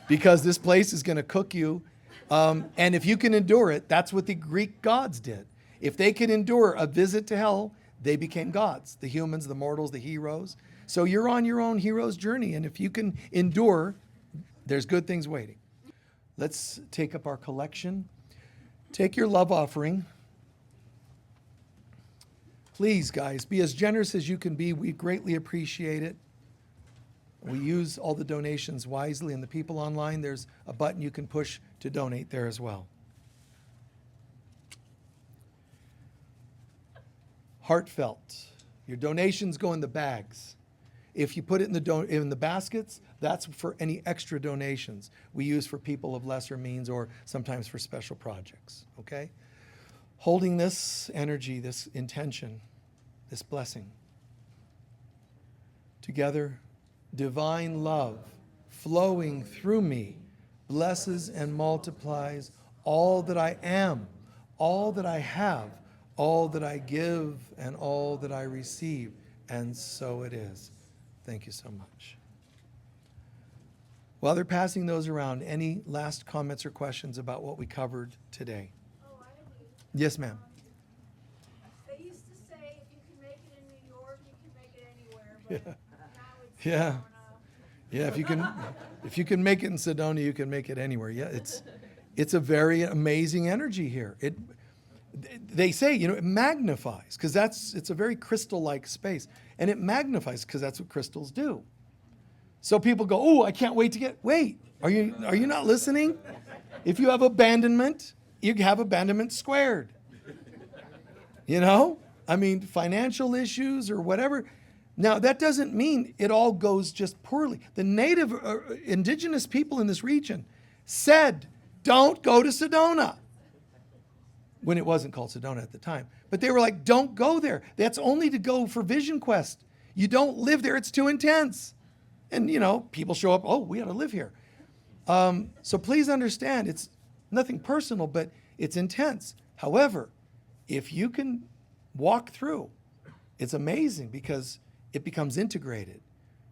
Because this place is going to cook you. And if you can endure it, that's what the Greek gods did. If they could endure a visit to hell, they became gods. The humans, the mortals, the heroes. So you're on your own hero's journey. And if you can endure, there's good things waiting. Let's take up our collection. Take your love offering. Please, guys, be as generous as you can be. We greatly appreciate it. We use all the donations wisely, and the people online, there's a button you can push to donate there as well. Heartfelt. Your donations go in the bags. If you put it in the baskets, that's for any extra donations we use for people of lesser means or sometimes for special projects, okay? Holding this energy, this intention, this blessing together, divine love flowing through me, blesses and multiplies all that I am, all that I have, all that I give, and all that I receive. And so it is. Thank you so much. While they're passing those around, any last comments or questions about what we covered today? Oh, I do. Yes, ma'am. They used to say if you can make it in New York, you can make it anywhere, but now it's Yeah. Sedona. Yeah, if you can make it in Sedona, you can make it anywhere. Yeah, it's a very amazing energy here. They say, it magnifies because it's a very crystal-like space, and it magnifies because that's what crystals do. So people go, "Oh, I can't wait to get." Wait, are you not listening? If you have abandonment, you have abandonment squared. I mean, financial issues or whatever. Now, that doesn't mean it all goes just poorly. The native, indigenous people in this region said, "Don't go to Sedona," when it wasn't called Sedona at the time. But they were like, "Don't go there. That's only to go for Vision Quest. You don't live there. It's too intense." And, people show up, "Oh, we got to live here." So please understand, it's nothing personal, but it's intense. However, if you can walk through, it's amazing because it becomes integrated.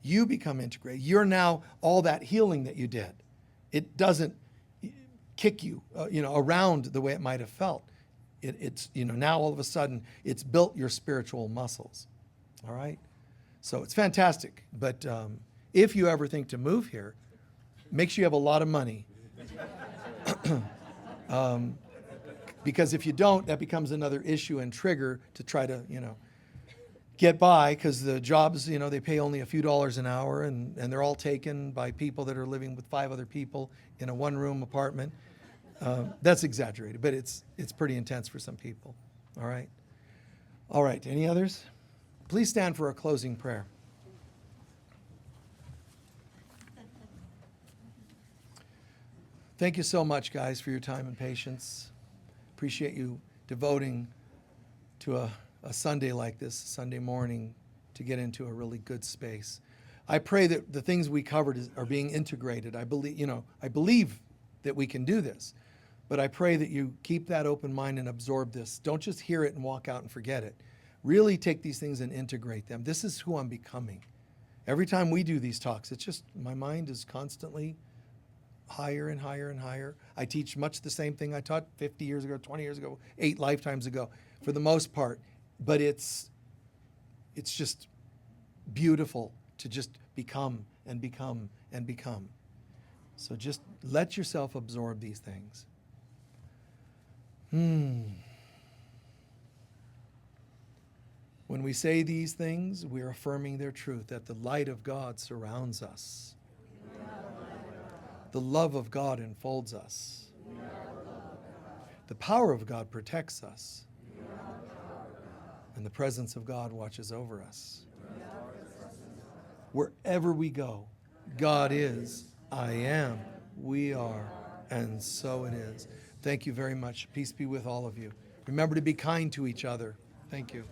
You become integrated. You're now all that healing that you did. It doesn't kick you, around the way it might have felt. It's now all of a sudden it's built your spiritual muscles. All right? So it's fantastic. But if you ever think to move here, make sure you have a lot of money. Because if you don't, that becomes another issue and trigger to try to, get by, because the jobs, they pay only a few dollars an hour, and they're all taken by people that are living with 5 other people in a one-room apartment. That's exaggerated, but it's pretty intense for some people. All right? All right, any others? Please stand for a closing prayer. Thank you so much, guys, for your time and patience. Appreciate you devoting to a Sunday like this, Sunday morning, to get into a really good space. I pray that the things we covered are being integrated. I believe that we can do this, but I pray that you keep that open mind and absorb this. Don't just hear it and walk out and forget it. Really take these things and integrate them. This is who I'm becoming. Every time we do these talks, it's just my mind is constantly higher and higher and higher. I teach much the same thing I taught 50 years ago, 20 years ago, 8 lifetimes ago, for the most part. But it's just beautiful to just become and become and become. So just let yourself absorb these things. When we say these things, we're affirming their truth, that the light of God surrounds us. The love of God enfolds us. The power of God protects us. And the presence of God watches over us. Wherever we go, God is, I am, we are, and so it is. Thank you very much. Peace be with all of you. Remember to be kind to each other. Thank you.